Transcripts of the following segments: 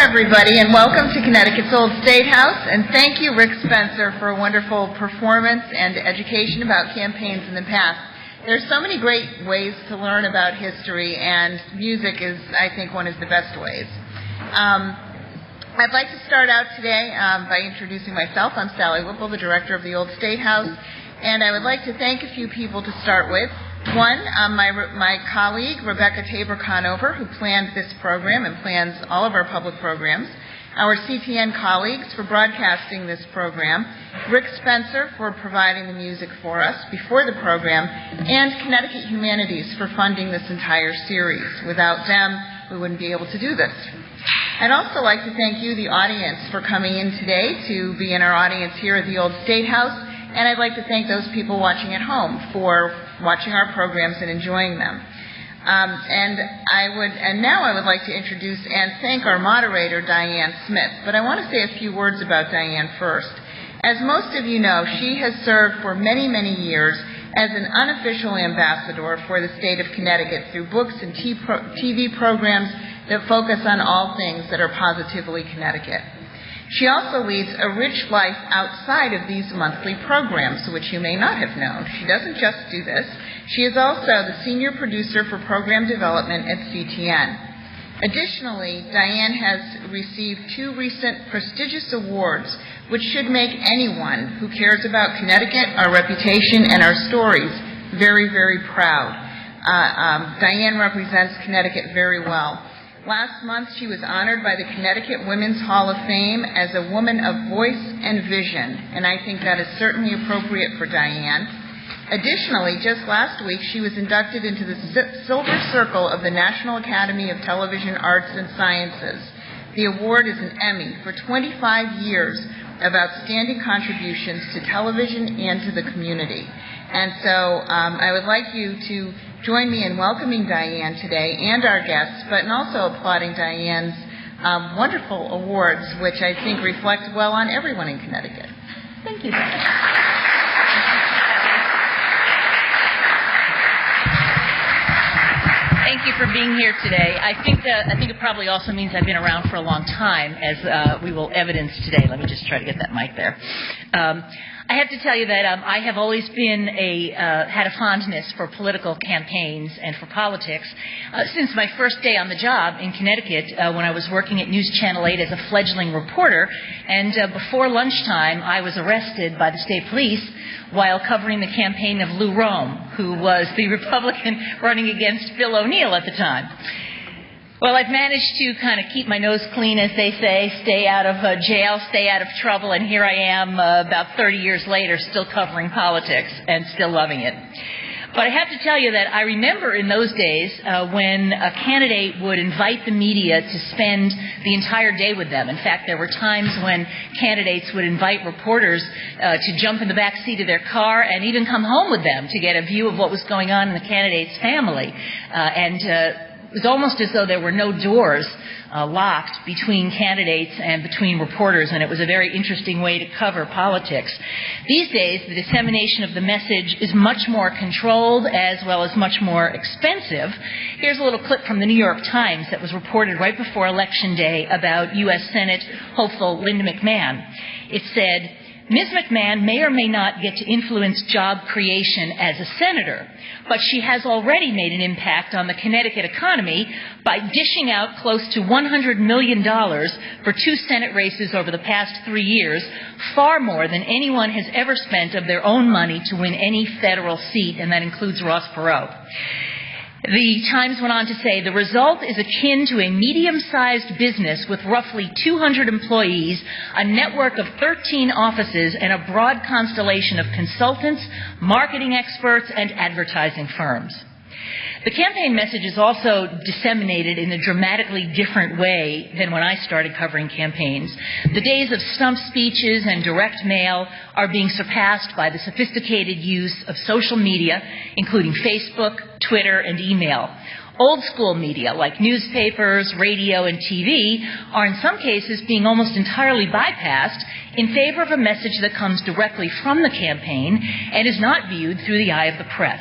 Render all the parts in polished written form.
everybody, and welcome to Connecticut's Old State House, and thank you, Rick Spencer, for a wonderful performance and education about campaigns in the past. There's so many great ways to learn about history, and music is, I think, one of the best ways. I'd like to start out today by introducing myself. I'm Sally Whipple, the director of the Old State House, and I would like to thank a few people to start with. One, my colleague, Rebecca Tabor-Conover, who planned this program and plans all of our public programs. Our CTN colleagues for broadcasting this program. Rick Spencer for providing the music for us before the program. And Connecticut Humanities for funding this entire series. Without them, we wouldn't be able to do this. I'd also like to thank you, the audience, for coming in today to be in our audience here at the Old State House. And I'd like to thank those people watching at home for watching our programs and enjoying them. Now I would like to introduce and thank our moderator, Diane Smith. But I want to say a few words about Diane first. As most of you know, she has served for many, many years as an unofficial ambassador for the state of Connecticut through books and TV programs that focus on all things that are positively Connecticut. She also leads a rich life outside of these monthly programs, which you may not have known. She doesn't just do this. She is also the senior producer for program development at CTN. Additionally, Diane has received 2 recent prestigious awards, which should make anyone who cares about Connecticut, our reputation, and our stories very, very proud. Diane represents Connecticut very well. Last month, she was honored by the Connecticut Women's Hall of Fame as a woman of voice and vision, and I think that is certainly appropriate for Diane. Additionally, just last week, she was inducted into the Silver Circle of the National Academy of Television Arts and Sciences. The award is an Emmy for 25 years of outstanding contributions to television and to the community. And so I would like you to join me in welcoming Diane today and our guests, but also applauding Diane's wonderful awards, which I think reflect well on everyone in Connecticut. Thank you. Thank you for being here today. I think it probably also means I've been around for a long time, as we will evidence today. Let me just try to get that mic there. I have to tell you that I have always been had a fondness for political campaigns and for politics since my first day on the job in Connecticut when I was working at News Channel 8 as a fledgling reporter. And before lunchtime, I was arrested by the state police while covering the campaign of Lou Rome, who was the Republican running against Phil O'Neill at the time. Well, I've managed to kind of keep my nose clean, as they say, stay out of jail, stay out of trouble, and here I am about 30 years later still covering politics and still loving it. But I have to tell you that I remember in those days when a candidate would invite the media to spend the entire day with them. In fact, there were times when candidates would invite reporters to jump in the back seat of their car and even come home with them to get a view of what was going on in the candidate's family. It was almost as though there were no doors locked between candidates and between reporters, and it was a very interesting way to cover politics. These days, the dissemination of the message is much more controlled as well as much more expensive. Here's a little clip from the New York Times that was reported right before Election Day about U.S. Senate hopeful Linda McMahon. It said, Ms. McMahon may or may not get to influence job creation as a senator, but she has already made an impact on the Connecticut economy by dishing out close to $100 million for 2 Senate races over the past 3 years, far more than anyone has ever spent of their own money to win any federal seat, and that includes Ross Perot. The Times went on to say, the result is akin to a medium-sized business with roughly 200 employees, a network of 13 offices, and a broad constellation of consultants, marketing experts, and advertising firms. The campaign message is also disseminated in a dramatically different way than when I started covering campaigns. The days of stump speeches and direct mail are being surpassed by the sophisticated use of social media, including Facebook, Twitter, and email. Old school media, like newspapers, radio, and TV, are in some cases being almost entirely bypassed in favor of a message that comes directly from the campaign and is not viewed through the eye of the press.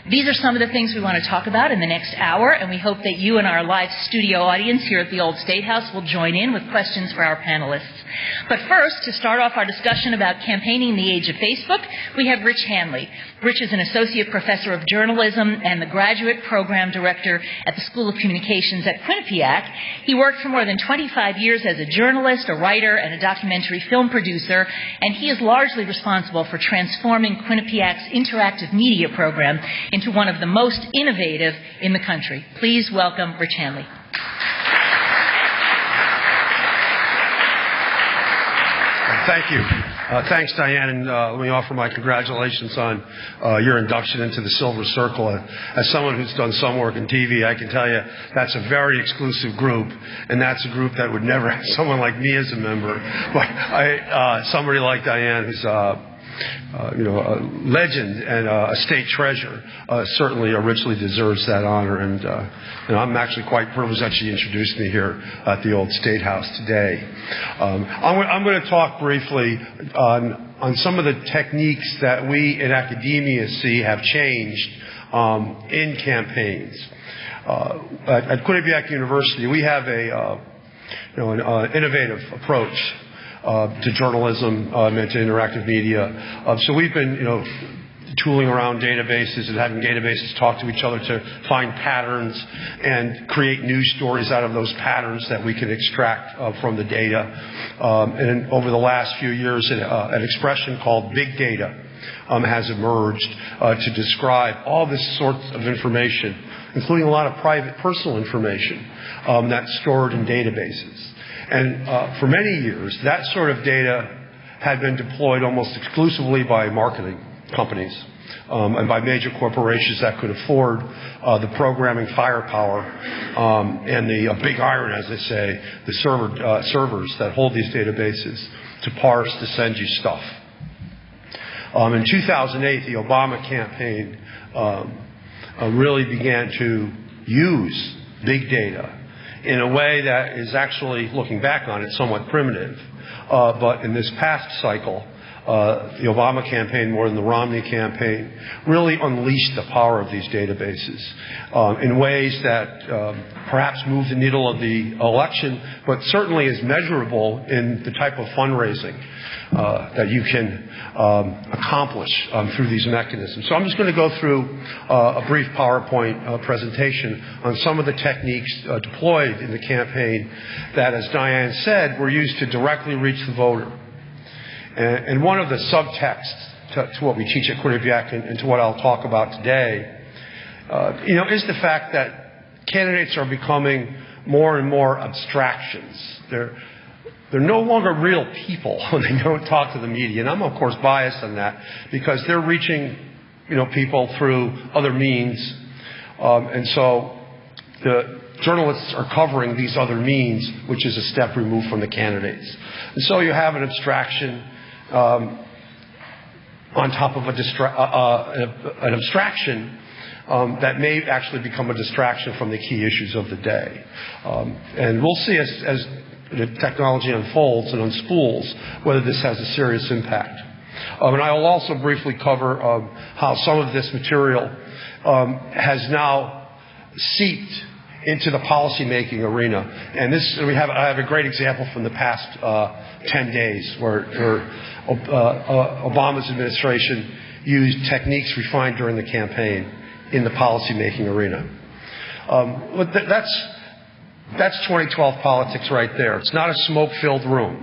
These are some of the things we want to talk about in the next hour, and we hope that you and our live studio audience here at the Old State House will join in with questions for our panelists. But first, to start off our discussion about campaigning in the age of Facebook, we have Rich Hanley. Rich is an associate professor of journalism and the graduate program director at the School of Communications at Quinnipiac. He worked for more than 25 years as a journalist, a writer, and a documentary film producer, and he is largely responsible for transforming Quinnipiac's interactive media program into one of the most innovative in the country. Please welcome Rich Hanley. Thank you. Thanks, Diane, and let me offer my congratulations on your induction into the Silver Circle. As someone who's done some work in TV, I can tell you that's a very exclusive group, and that's a group that would never have someone like me as a member. But somebody like Diane, who's a legend and a state treasure, certainly richly deserves that honor. And I'm actually quite privileged that she introduced me here at the Old State House today. I'm going to talk briefly on some of the techniques that we in academia see have changed in campaigns. At Quinnipiac University, we have an innovative approach to journalism and to interactive media. So we've been, tooling around databases and having databases talk to each other to find patterns and create news stories out of those patterns that we can extract from the data. And over the last few years, an expression called big data has emerged to describe all this sorts of information, including a lot of private personal information that's stored in databases. And for many years, that sort of data had been deployed almost exclusively by marketing companies and by major corporations that could afford the programming firepower and the big iron, as they say, the servers that hold these databases to parse, to send you stuff. In 2008, the Obama campaign really began to use big data in a way that is actually, looking back on it, somewhat primitive. But in this past cycle, the Obama campaign, more than the Romney campaign, really unleashed the power of these databases in ways that perhaps moved the needle of the election, but certainly is measurable in the type of fundraising that you can accomplish through these mechanisms. So I'm just going to go through a brief PowerPoint presentation on some of the techniques deployed in the campaign that, as Diane said, were used to directly reach the voter. And one of the subtexts to what we teach at Quinnipiac and to what I'll talk about today, is the fact that candidates are becoming more and more abstractions. They're no longer real people when they don't talk to the media. And I'm, of course, biased on that because they're reaching, people through other means. And so the journalists are covering these other means, which is a step removed from the candidates. And so you have an abstraction on top of an abstraction that may actually become a distraction from the key issues of the day. And we'll see as the technology unfolds and unspools whether this has a serious impact. And I will also briefly cover how some of this material has now seeped into the policymaking arena. And I have a great example from the past 10 days where Obama's administration used techniques refined during the campaign in the policymaking arena. That's 2012 politics right there. It's not a smoke-filled room.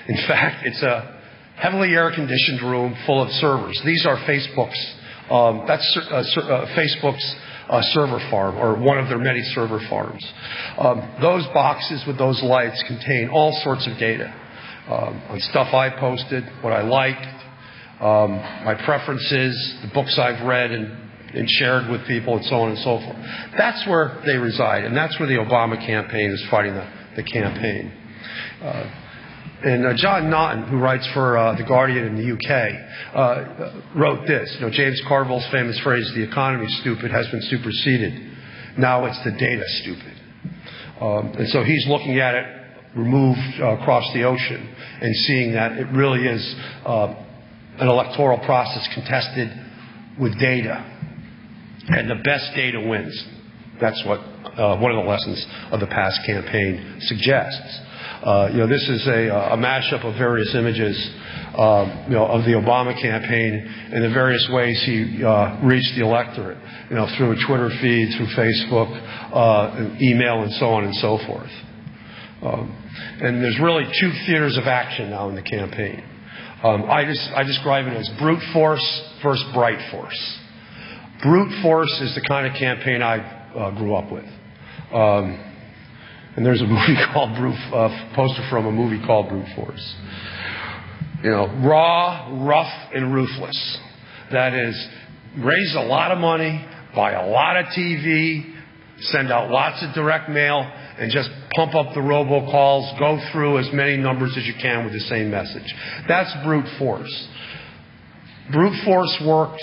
In fact, it's a heavily air-conditioned room full of servers. These are Facebook's. Facebook's server farm, or one of their many server farms. Those boxes with those lights contain all sorts of data on stuff I posted, what I liked, my preferences, the books I've read and shared with people, and so on and so forth. That's where they reside, and that's where the Obama campaign is fighting the campaign. And John Naughton, who writes for The Guardian in the UK, wrote this. James Carville's famous phrase, "The economy's stupid," has been superseded. Now it's the data stupid. And so he's looking at it removed across the ocean and seeing that it really is an electoral process contested with data. and the best data wins. That's what one of the lessons of the past campaign suggests. This is a mashup of various images, of the Obama campaign and the various ways he reached the electorate, through a Twitter feed, through Facebook, email, and so on and so forth. And there's really two theaters of action now in the campaign. I describe it as brute force versus bright force. Brute force is the kind of campaign I grew up with. And there's a movie called poster from a movie called Brute Force. Raw, rough, and ruthless. That is, raise a lot of money, buy a lot of TV, send out lots of direct mail, and just pump up the robocalls, go through as many numbers as you can with the same message. That's brute force. Brute force worked,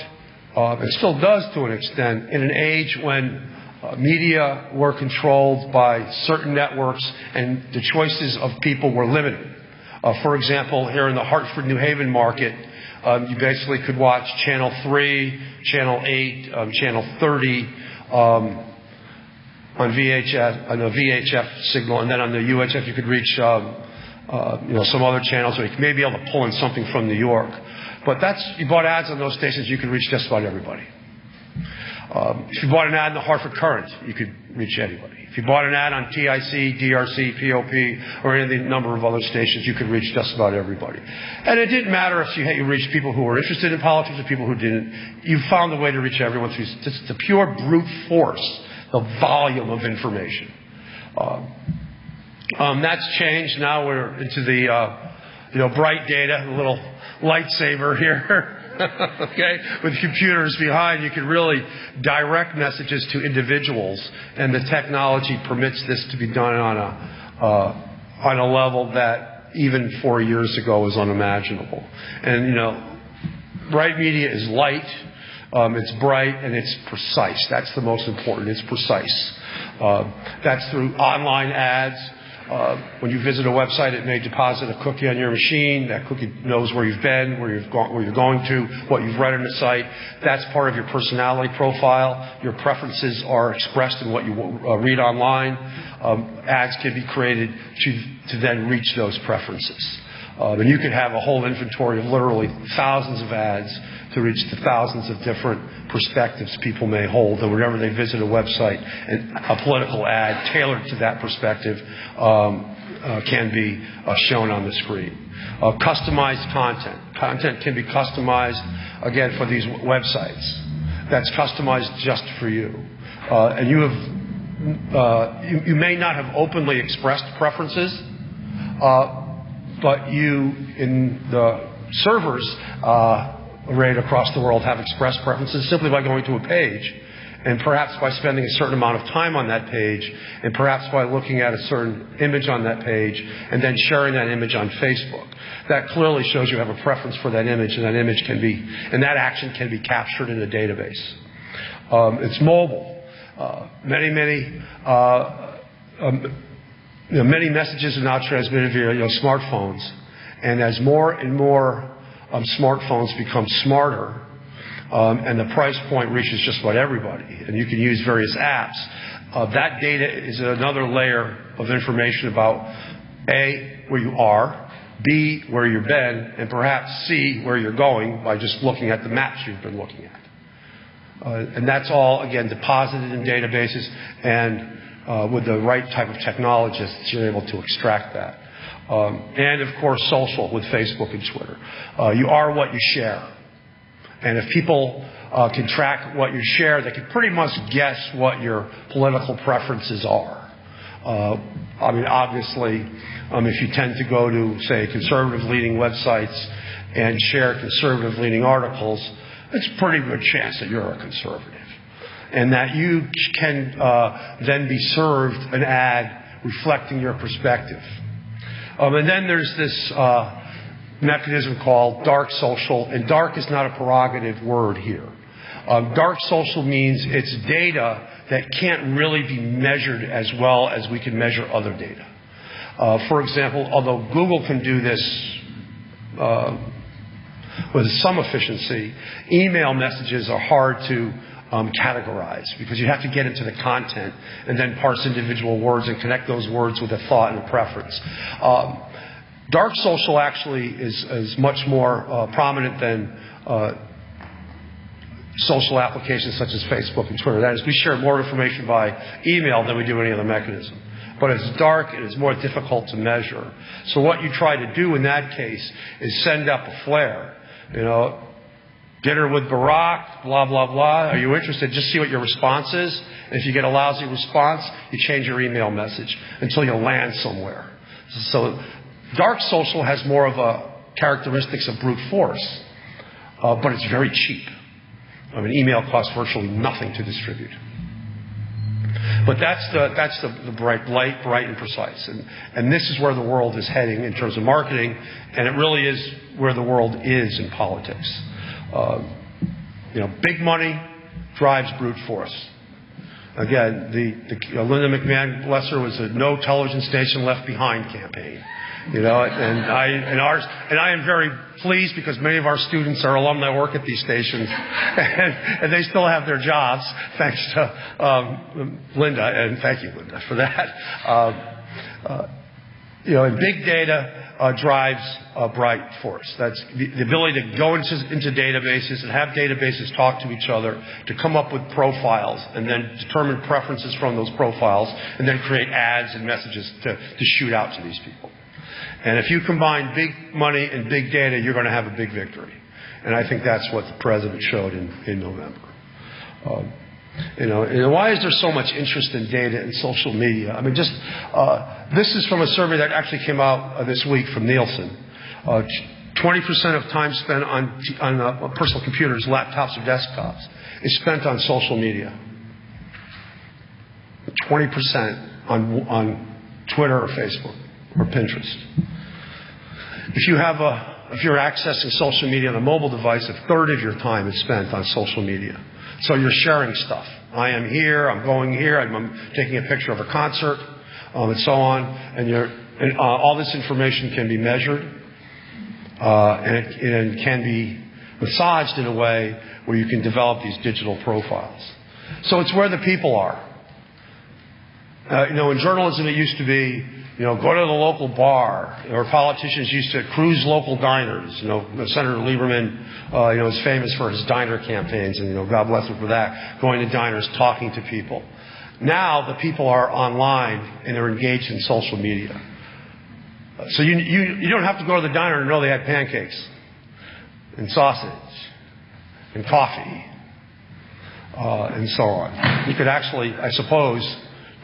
and still does to an extent, in an age when media were controlled by certain networks and the choices of people were limited. For example, here in the Hartford, New Haven market, you basically could watch Channel 3, Channel 8, Channel 30 on VHF, on a VHF signal, and then on the UHF you could reach some other channels, or you may be able to pull in something from New York. But you bought ads on those stations, you could reach just about everybody. If you bought an ad in the Hartford Current, you could reach anybody. If you bought an ad on TIC, DRC, POP, or any of the number of other stations, you could reach just about everybody. And it didn't matter if you reached people who were interested in politics or people who didn't. You found a way to reach everyone through just the pure brute force, the volume of information. That's changed. Now we're into the bright data, the little lightsaber here. Okay, with computers behind, you can really direct messages to individuals, and the technology permits this to be done on a level that even 4 years ago was unimaginable. And bright media is light, it's bright, and it's precise. That's the most important. It's precise. That's through online ads. When you visit a website, it may deposit a cookie on your machine. That cookie knows where you've been, where you're going to, what you've read on the site. That's part of your personality profile. Your preferences are expressed in what you read online. Ads can be created to then reach those preferences. And you could have a whole inventory of literally thousands of ads to reach the thousands of different perspectives people may hold. And whenever they visit a website, and a political ad tailored to that perspective can be shown on the screen. Customized content. Content can be customized, again, for these websites. That's customized just for you. And you may not have openly expressed preferences, but you, in the servers arrayed across the world, have expressed preferences simply by going to a page, and perhaps by spending a certain amount of time on that page, and perhaps by looking at a certain image on that page, and then sharing that image on Facebook. That clearly shows you have a preference for that image, and that action can be captured in a database. It's mobile. Many messages are now transmitted via smartphones, and as more and more smartphones become smarter, and the price point reaches just about everybody, and you can use various apps, that data is another layer of information about A, where you are, B, where you've been, and perhaps C, where you're going by just looking at the maps you've been looking at. And that's all, again, deposited in databases, and with the right type of technologists, you're able to extract that. And, of course, social with Facebook and Twitter. You are what you share. And if people can track what you share, they can pretty much guess what your political preferences are. Obviously, if you tend to go to, say, conservative-leaning websites and share conservative-leaning articles, it's a pretty good chance that you're a conservative. And that you can then be served an ad reflecting your perspective. And then there's this mechanism called dark social, and dark is not a prerogative word here. Dark social means it's data that can't really be measured as well as we can measure other data. For example, although Google can do this with some efficiency, email messages are hard to categorized, because you have to get into the content and then parse individual words and connect those words with a thought and a preference. Dark social actually is much more prominent than social applications such as Facebook and Twitter. That is, we share more information by email than we do any other mechanism. But it's dark and it's more difficult to measure. So what you try to do in that case is send up a flare. You know, dinner with Barack, blah, blah, blah. Are you interested? Just see what your response is. And if you get a lousy response, you change your email message until you land somewhere. So dark social has more of a characteristics of brute force, but it's very cheap. I mean, email costs virtually nothing to distribute. But that's the bright, and precise. And this is where the world is heading in terms of marketing, and it really is where the world is in politics. Big money drives brute force. Again, the Linda McMahon, bless her, was a no television station left behind campaign. And I am very pleased because many of our students are alumni work at these stations, and they still have their jobs thanks to Linda, and thank you, Linda, for that. And big data drives a bright force. That's the ability to go into databases and have databases talk to each other to come up with profiles and then determine preferences from those profiles and then create ads and messages to shoot out to these people. And if you combine big money and big data, you're going to have a big victory. And I think that's what the president showed in November. And why is there so much interest in data and social media? I mean, this is from a survey that actually came out this week from Nielsen. 20% of time spent on personal computers, laptops, or desktops is spent on social media. 20% on Twitter or Facebook or Pinterest. If you're accessing social media on a mobile device, a third of your time is spent on social media. So you're sharing stuff. I am here, I'm going here, I'm taking a picture of a concert, and so on. And all this information can be measured, and it can be massaged in a way where you can develop these digital profiles. So it's where the people are. In journalism it used to be, go to the local bar, or politicians used to cruise local diners. Senator Lieberman, is famous for his diner campaigns, and, God bless him for that, going to diners, talking to people. Now the people are online and they're engaged in social media. So you don't have to go to the diner to know they had pancakes and sausage and coffee and so on. You could actually, I suppose,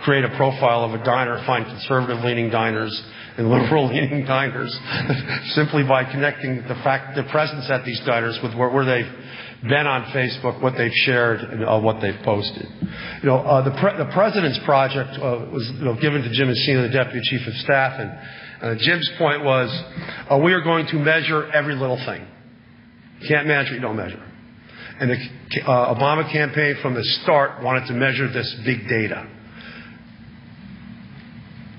create a profile of a diner, find conservative-leaning diners and liberal-leaning diners simply by connecting the presence at these diners with where they've been on Facebook, what they've shared, and what they've posted. The president's project was given to Jim Messina, the deputy chief of staff, and Jim's point was, we are going to measure every little thing. You can't measure, you don't measure. And the Obama campaign from the start wanted to measure this big data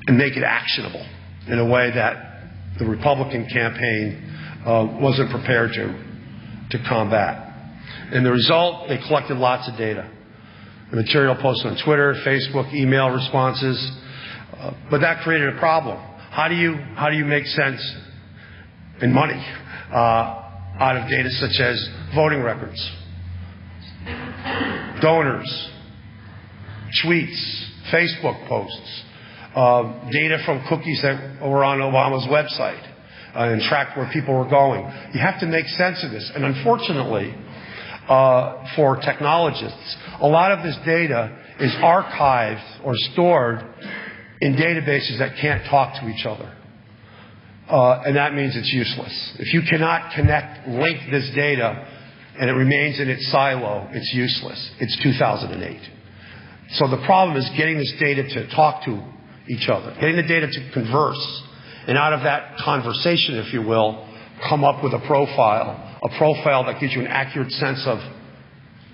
and make it actionable in a way that the Republican campaign wasn't prepared to combat. And the result, they collected lots of data. The material posted on Twitter, Facebook, email responses, but that created a problem. How do you make sense and money out of data such as voting records, donors, tweets, Facebook posts, data from cookies that were on Obama's website and tracked where people were going? You have to make sense of this. And unfortunately, for technologists, a lot of this data is archived or stored in databases that can't talk to each other. And that means it's useless. If you cannot link this data and it remains in its silo, it's useless. It's 2008. So the problem is getting this data to talk to each other, getting the data to converse, and out of that conversation, if you will, come up with a profile that gives you an accurate sense of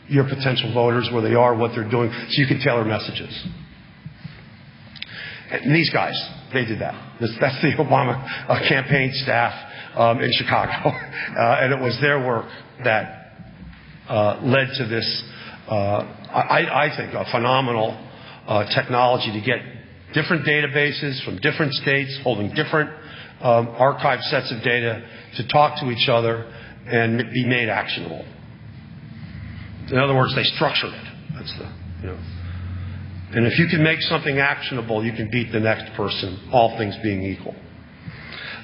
your potential voters, where they are, what they're doing, so you can tailor messages. And these guys, they did that. That's the Obama campaign staff in Chicago. And it was their work that led to this I think, a phenomenal technology to get different databases from different states holding different archived sets of data to talk to each other and be made actionable. In other words, they structured it. That's the, And if you can make something actionable, you can beat the next person, all things being equal.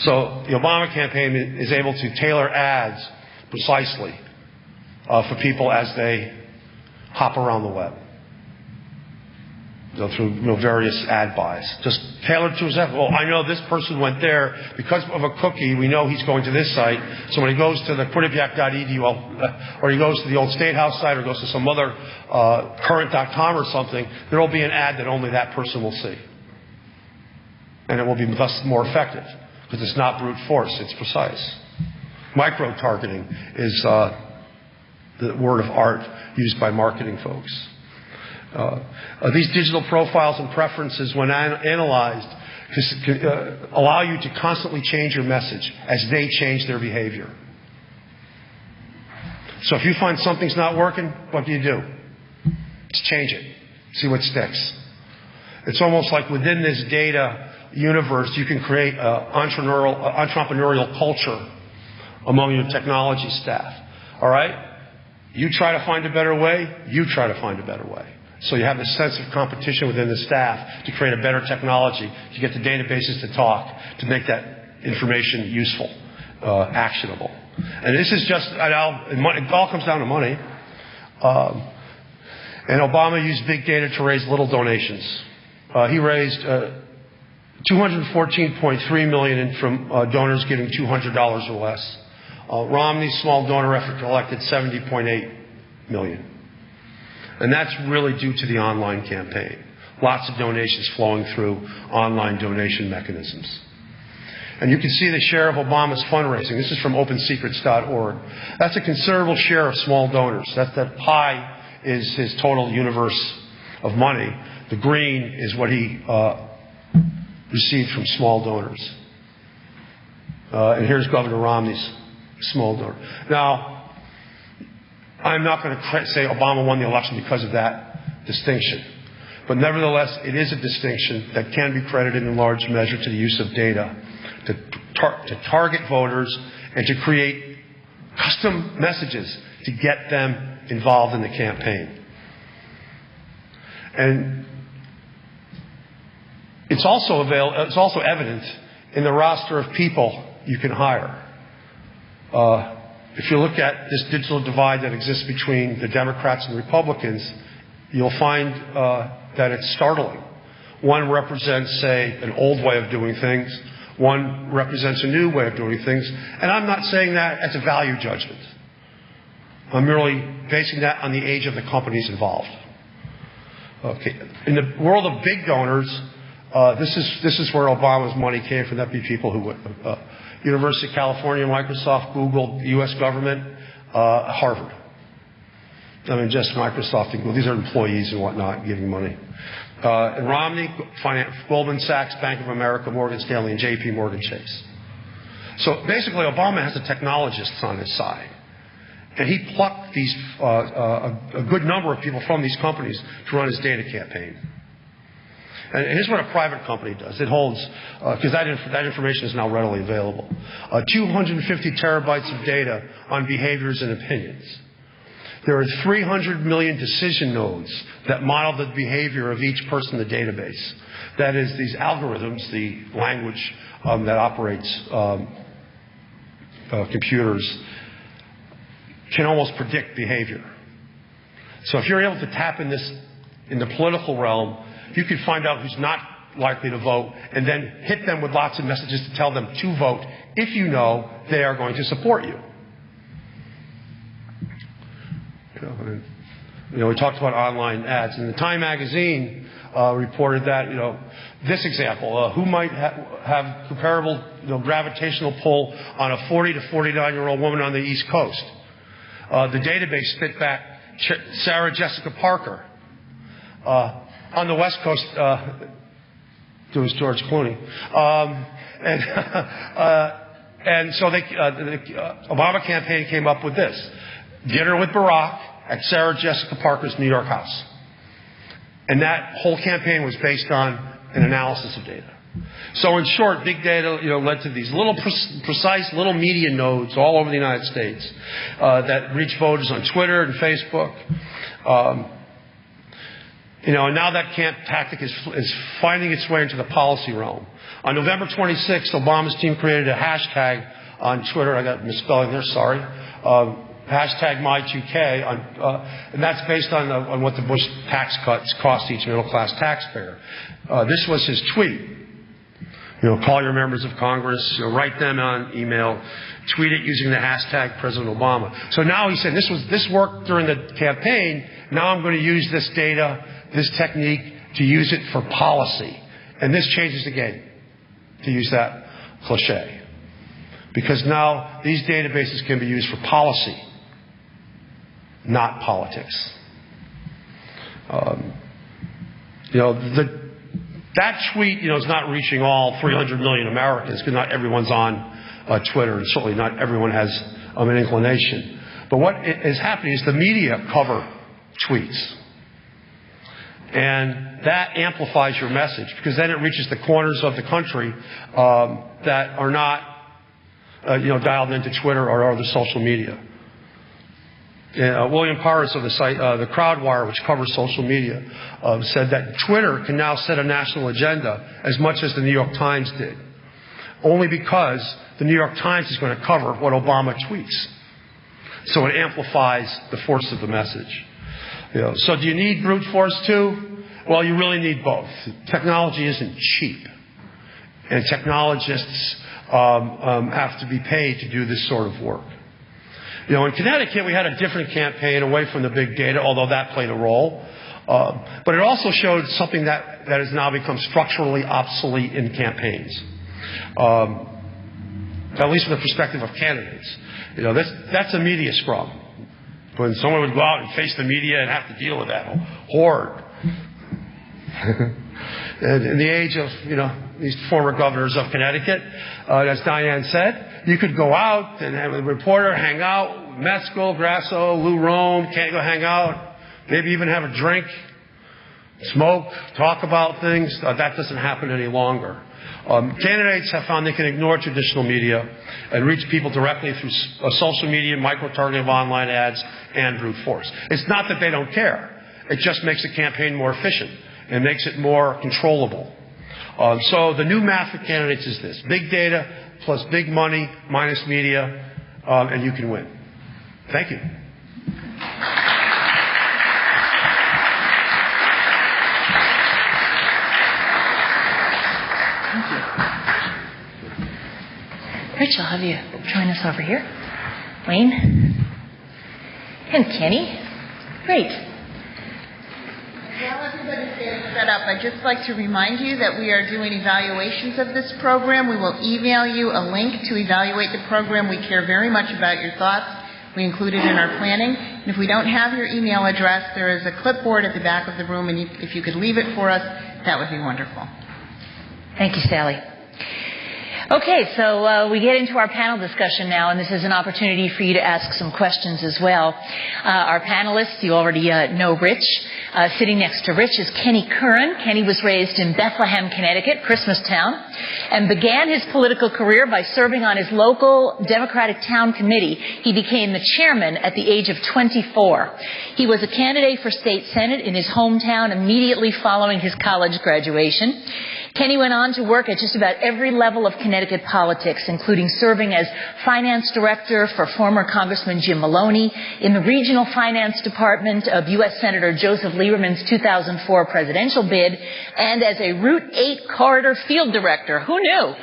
So the Obama campaign is able to tailor ads precisely for people as they hop around the web. Through various ad buys. Just tailored to his effort. Well, I know this person went there because of a cookie. We know he's going to this site. So when he goes to the Quinnipiac.edu, or he goes to the old State House site, or goes to some other current.com or something, there will be an ad that only that person will see. And it will be thus more effective because it's not brute force. It's precise. Micro-targeting is the word of art used by marketing folks. These digital profiles and preferences, when analyzed, allow you to constantly change your message as they change their behavior. So if you find something's not working, what do? Just change it. See what sticks. It's almost like within this data universe, you can create entrepreneurial culture among your technology staff. All right? You try to find a better way, you try to find a better way. So you have this sense of competition within the staff to create a better technology, to get the databases to talk, to make that information useful, actionable. And this is just, it all comes down to money. And Obama used big data to raise little donations. He raised $214.3 million from donors giving $200 or less. Romney's small donor effort collected $70.8 million. And that's really due to the online campaign. Lots of donations flowing through online donation mechanisms. And you can see the share of Obama's fundraising. This is from OpenSecrets.org. That's a considerable share of small donors. That pie is his total universe of money. The green is what he received from small donors. And here's Governor Romney's small donor. Now, I'm not going to say Obama won the election because of that distinction. But nevertheless, it is a distinction that can be credited in large measure to the use of data to target voters and to create custom messages to get them involved in the campaign. And it's also evident in the roster of people you can hire. If you look at this digital divide that exists between the Democrats and the Republicans, you'll find that it's startling. One represents, say, an old way of doing things. One represents a new way of doing things. And I'm not saying that as a value judgment. I'm merely basing that on the age of the companies involved. Okay. In the world of big donors, this is where Obama's money came from. That'd be people who would... University of California, Microsoft, Google, the U.S. government, Harvard. I mean, just Microsoft and Google. These are employees and whatnot giving money. And Romney, Goldman Sachs, Bank of America, Morgan Stanley, and J.P. Morgan Chase. So basically, Obama has the technologists on his side. And he plucked these a good number of people from these companies to run his data campaign. And here's what a private company does. It holds, because that information is now readily available, 250 terabytes of data on behaviors and opinions. There are 300 million decision nodes that model the behavior of each person in the database. That is, these algorithms, the language that operates computers, can almost predict behavior. So if you're able to tap in this in the political realm, you can find out who's not likely to vote and then hit them with lots of messages to tell them to vote if you know they are going to support you. We talked about online ads. And the Time magazine reported that, this example, who might have comparable gravitational pull on a 40 to 49-year-old woman on the East Coast. The database spit back Sarah Jessica Parker. On the West Coast, it was George Clooney. And so the Obama campaign came up with this. Dinner with Barack, at Sarah Jessica Parker's New York house. And that whole campaign was based on an analysis of data. So in short, big data, led to these little precise little media nodes all over the United States that reach voters on Twitter and Facebook. And now that tactic is finding its way into the policy realm. On November 26th, Obama's team created a hashtag on Twitter. I got misspelling there, sorry. Hashtag My2K, and that's based on what the Bush tax cuts cost each middle-class taxpayer. This was his tweet. Call your members of Congress, write them on email, tweet it using the hashtag President Obama. So now he said, this worked during the campaign. Now I'm going to use this data, this technique, to use it for policy. And this changes the game, to use that cliche. Because now these databases can be used for policy, not politics. That tweet, is not reaching all 300 million Americans, because not everyone's on Twitter, and certainly not everyone has an inclination. But what is happening is the media cover tweets. And that amplifies your message, because then it reaches the corners of the country that are not, dialed into Twitter or other social media. William Paris of the site, the Crowdwire, which covers social media, said that Twitter can now set a national agenda as much as the New York Times did, only because the New York Times is going to cover what Obama tweets. So it amplifies the force of the message. So do you need brute force too? Well, you really need both. Technology isn't cheap, and technologists have to be paid to do this sort of work. In Connecticut, we had a different campaign away from the big data, although that played a role. But it also showed something that has now become structurally obsolete in campaigns, at least from the perspective of candidates. That's a media scrum. When someone would go out and face the media and have to deal with that horde. And in the age of, these former governors of Connecticut, as Diane said, you could go out and have a reporter hang out, Metzger, Grasso, Lou Rome, can't go hang out, maybe even have a drink, smoke, talk about things. That doesn't happen any longer. Candidates have found they can ignore traditional media and reach people directly through social media, micro-targeting of online ads, and brute force. It's not that they don't care. It just makes the campaign more efficient and makes it more controllable. So the new math for candidates is this: big data plus big money minus media, and you can win. Thank you. Rich, I'll have you join us over here. Wayne. And Kenny. Great. While everybody's getting set up, I'd just like to remind you that we are doing evaluations of this program. We will email you a link to evaluate the program. We care very much about your thoughts. We include it in our planning. And if we don't have your email address, there is a clipboard at the back of the room, and if you could leave it for us, that would be wonderful. Thank you, Sally. Okay, so we get into our panel discussion now, and this is an opportunity for you to ask some questions as well. Our panelists, you already know Rich. Sitting next to Rich is Kenny Curran. Kenny was raised in Bethlehem, Connecticut, Christmastown, and began his political career by serving on his local Democratic town committee. He became the chairman at the age of 24. He was a candidate for state senate in his hometown immediately following his college graduation. Kenny went on to work at just about every level of Connecticut politics, including serving as finance director for former Congressman Jim Maloney, in the regional finance department of U.S. Senator Joseph Lieberman's 2004 presidential bid, and as a Route 8 corridor field director. Who knew?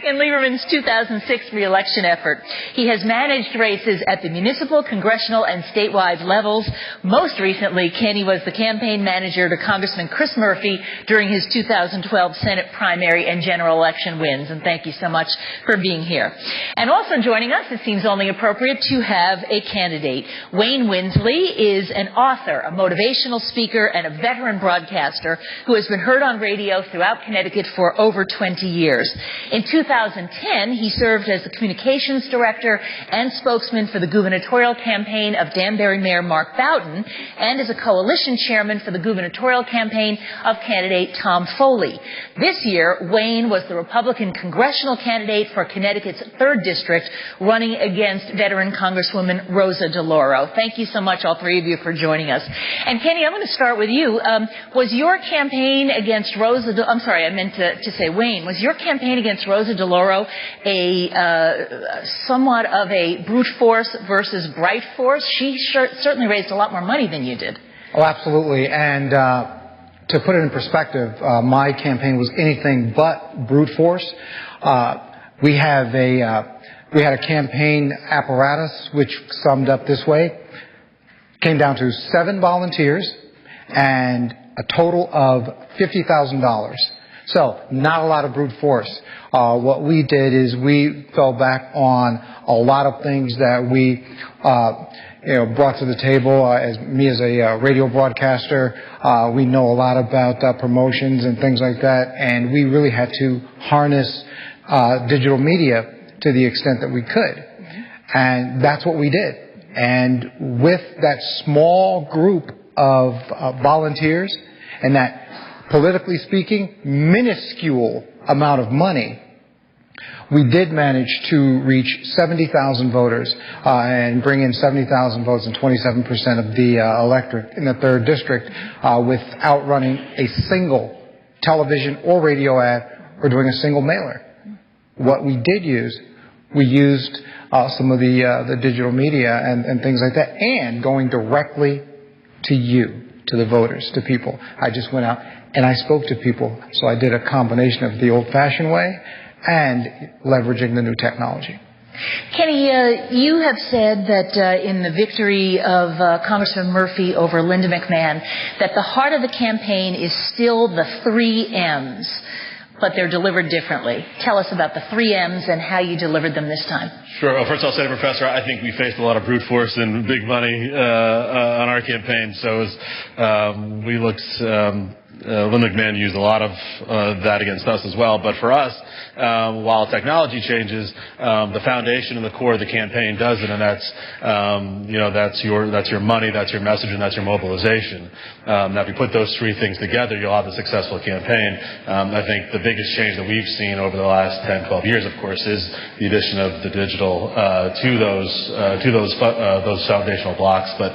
In Lieberman's 2006 reelection effort. He has managed races at the municipal, congressional, and statewide levels. Most recently, Kenny was the campaign manager to Congressman Chris Murphy during his 2012 Senate primary and general election wins. And thank you so much for being here. And also joining us, it seems only appropriate to have a candidate. Wayne Winsley is an author, a motivational speaker, and a veteran broadcaster who has been heard on radio throughout Connecticut Connecticut for over 20 years. In 2010, he served as the communications director and spokesman for the gubernatorial campaign of Danbury Mayor Mark Boughton and as a coalition chairman for the gubernatorial campaign of candidate Tom Foley. This year, Wayne was the Republican congressional candidate for Connecticut's 3rd District, running against veteran Congresswoman Rosa DeLauro. Thank you so much, all three of you, for joining us. And Kenny, I'm going to start with you. Was your campaign against Wayne, was your campaign against Rosa DeLauro somewhat of a brute force versus bright force? She certainly raised a lot more money than you did. Oh, absolutely. And to put it in perspective, my campaign was anything but brute force. We had a campaign apparatus which summed up this way. Came down to 7 volunteers and a total of $50,000. So, not a lot of brute force. What we did is we fell back on a lot of things that we brought to the table. As a radio broadcaster, we know a lot about promotions and things like that, and we really had to harness digital media to the extent that we could. And that's what we did. And with that small group of volunteers and that, politically speaking, minuscule amount of money, we did manage to reach 70,000 voters and bring in 70,000 votes and 27% of the electorate in the 3rd District without running a single television or radio ad or doing a single mailer. What we did use, we used some of the digital media and things like that, and going directly to you, to the voters, to people. I just went out and I spoke to people. So I did a combination of the old-fashioned way and leveraging the new technology. Kenny, you have said that in the victory of Congressman Murphy over Linda McMahon, that the heart of the campaign is still the 3 M's, but they're delivered differently. Tell us about the 3 M's and how you delivered them this time. Sure. Well, first I'll say, Professor, I think we faced a lot of brute force and big money on our campaign. So we looked... Linda McMahon used a lot of that against us as well. But for us, while technology changes, the foundation and the core of the campaign doesn't, and that's your money, that's your message, and that's your mobilization. Now, if you put those 3 things together, you'll have a successful campaign. I think the biggest change that we've seen over the last 10, 12 years, of course, is the addition of the digital to those foundational blocks. But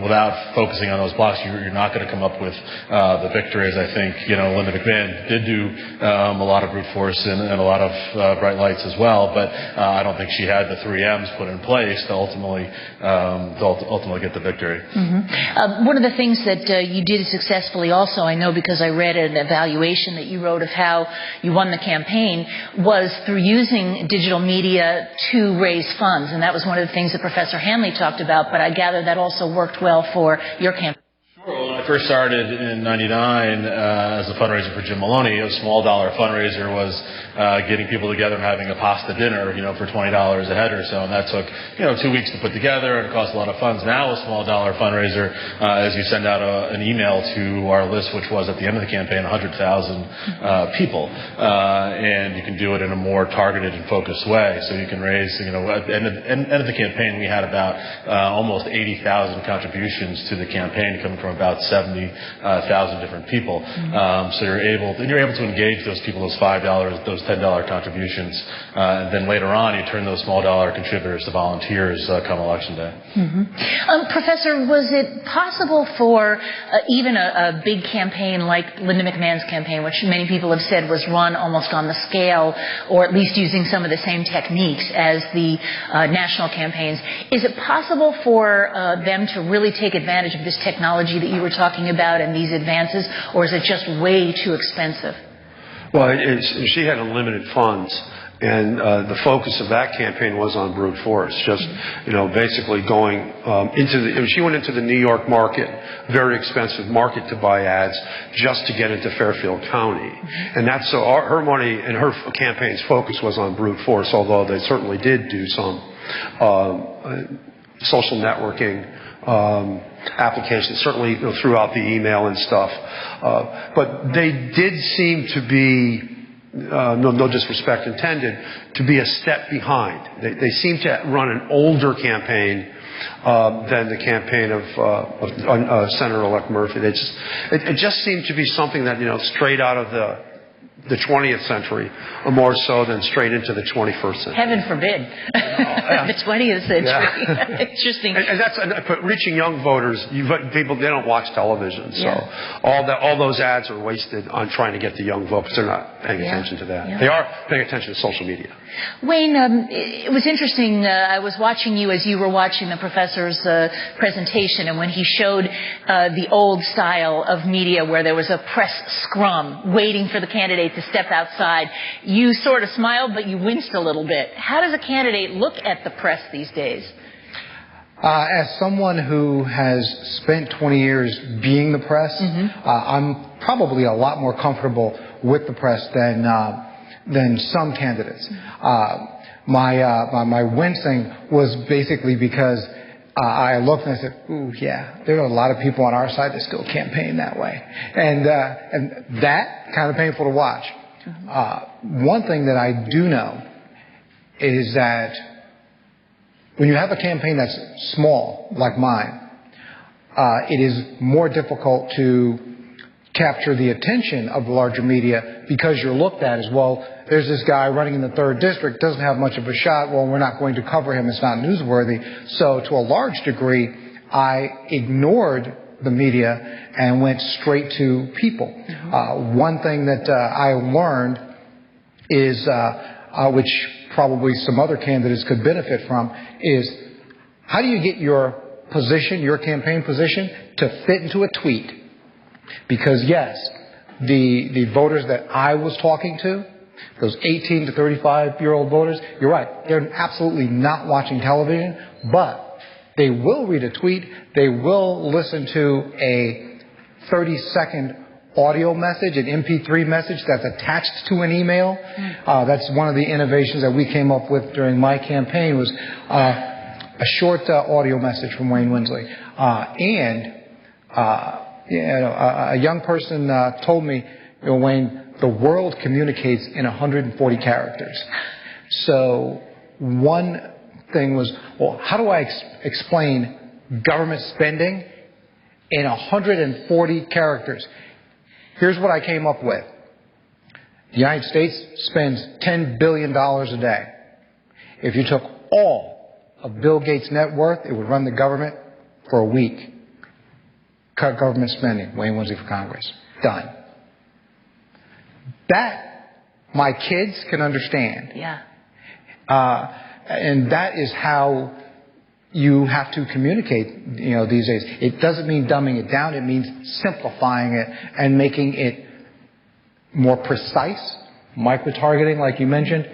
without focusing on those blocks, you're not going to come up with the victories. I think Linda McMahon did do a lot of brute force and a lot of bright lights as well, but I don't think she had the 3 M's put in place to ultimately get the victory. Mm-hmm. One of the things that you did successfully also, I know because I read an evaluation that you wrote of how you won the campaign, was through using digital media to raise funds, and that was one of the things that Professor Hanley talked about, but I gather that also worked well for your campaign. Well, when I first started in '99 as a fundraiser for Jim Maloney, a small dollar fundraiser was getting people together and having a pasta dinner, for $20 a head or so, and that took 2 weeks to put together, and it cost a lot of funds. Now, a small dollar fundraiser, as you send out an email to our list, which was at the end of the campaign 100,000 people, and you can do it in a more targeted and focused way. So you can raise, at the end of the campaign, we had about almost 80,000 contributions to the campaign coming from about 70,000 different people. So you're able to engage those people, those $5, those $10 contributions, and then later on you turn those small dollar contributors to volunteers come election day. Mm-hmm. Professor, was it possible for even a big campaign like Linda McMahon's campaign, which many people have said was run almost on the scale, or at least using some of the same techniques as the national campaigns, is it possible for them to really take advantage of this technology that you were talking about and these advances, or is it just way too expensive? Well, she had unlimited funds, and the focus of that campaign was on brute force. Just, basically going she went into the New York market, very expensive market to buy ads, just to get into Fairfield County. And that's so her money and her campaign's focus was on brute force, although they certainly did do some social networking applications, certainly throughout the email and stuff. But they did seem to be, no disrespect intended, to be a step behind. They seem to run an older campaign than the campaign of Senator-elect Murphy. It just seemed to be something that, straight out of the 20th century, or more so than straight into the 21st century. Heaven forbid. The 20th century. Yeah. Interesting. But reaching young voters, people, they don't watch television, so all those ads are wasted on trying to get the young vote, because they're not paying attention to that. Yeah. They are paying attention to social media. Wayne, it was interesting. I was watching you as you were watching the professor's presentation, and when he showed the old style of media where there was a press scrum waiting for the candidate to step outside, you sort of smiled, but you winced a little bit. How does a candidate look at the press these days? As someone who has spent 20 years being the press, I'm probably a lot more comfortable with the press than some candidates. My wincing was basically because I looked and I said, ooh, yeah, there are a lot of people on our side that still campaign that way. And that kind of painful to watch. One thing that I do know is that when you have a campaign that's small, like mine, it is more difficult to capture the attention of the larger media because you're looked at as, well, there's this guy running in the 3rd district, doesn't have much of a shot, well, we're not going to cover him, it's not newsworthy. So to a large degree, I ignored the media and went straight to people. One thing that I learned is, which probably some other candidates could benefit from, is how do you get your position, your campaign position, to fit into a tweet? Because yes, the voters that I was talking to, those 18 to 35-year-old voters, you're right, they're absolutely not watching television, but they will read a tweet, they will listen to a 30-second audio message, an MP3 message that's attached to an email. That's one of the innovations that we came up with during my campaign, was a short audio message from Wayne Winsley. A young person told me, Wayne, the world communicates in 140 characters. So one thing was, well, how do I explain government spending in 140 characters? Here's what I came up with. The United States spends $10 billion a day. If you took all of Bill Gates' net worth, it would run the government for a week. Cut government spending. Wayne Winsley for Congress. Done. That my kids can understand. Yeah. And that is how you have to communicate, these days. It doesn't mean dumbing it down. It means simplifying it and making it more precise. Micro-targeting, like you mentioned,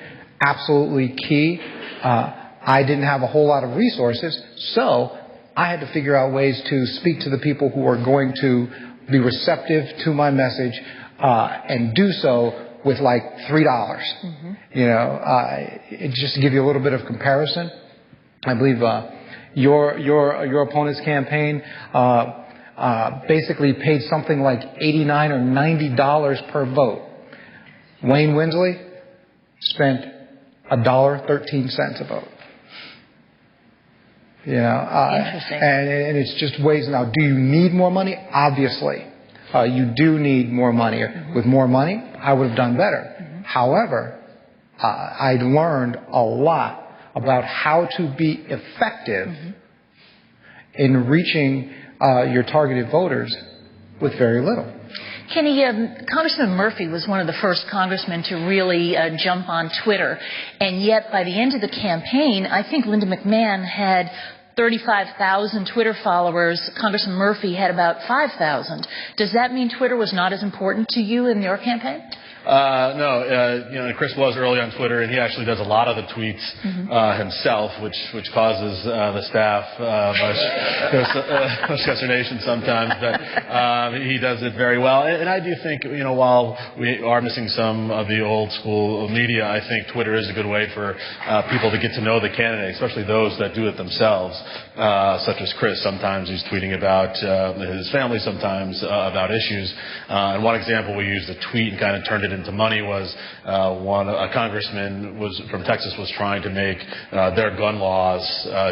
absolutely key. I didn't have a whole lot of resources, so I had to figure out ways to speak to the people who are going to be receptive to my message, and do so with like $3. Just to give you a little bit of comparison, I believe your opponent's campaign basically paid something like $89 or $90 per vote. Wayne Winsley spent $1.13 a vote. Interesting. And it's just ways. Now, do you need more money? Obviously. You do need more money. With more money, I would have done better. However, I learned a lot about how to be effective in reaching your targeted voters with very little. Kenny, Congressman Murphy was one of the first congressmen to really jump on Twitter, and yet by the end of the campaign, I think Linda McMahon had 35,000 Twitter followers. Congressman Murphy had about 5,000. Does that mean Twitter was not as important to you in your campaign? No, Chris was early on Twitter, and he actually does a lot of the tweets himself, which causes the staff much consternation sometimes. But he does it very well, and I do think while we are missing some of the old school media, I think Twitter is a good way for people to get to know the candidate, especially those that do it themselves. such as Chris. Sometimes he's tweeting about his family, sometimes about issues. And one example we used, a tweet and kind of turned it into money, was a congressman from Texas was trying to make their gun laws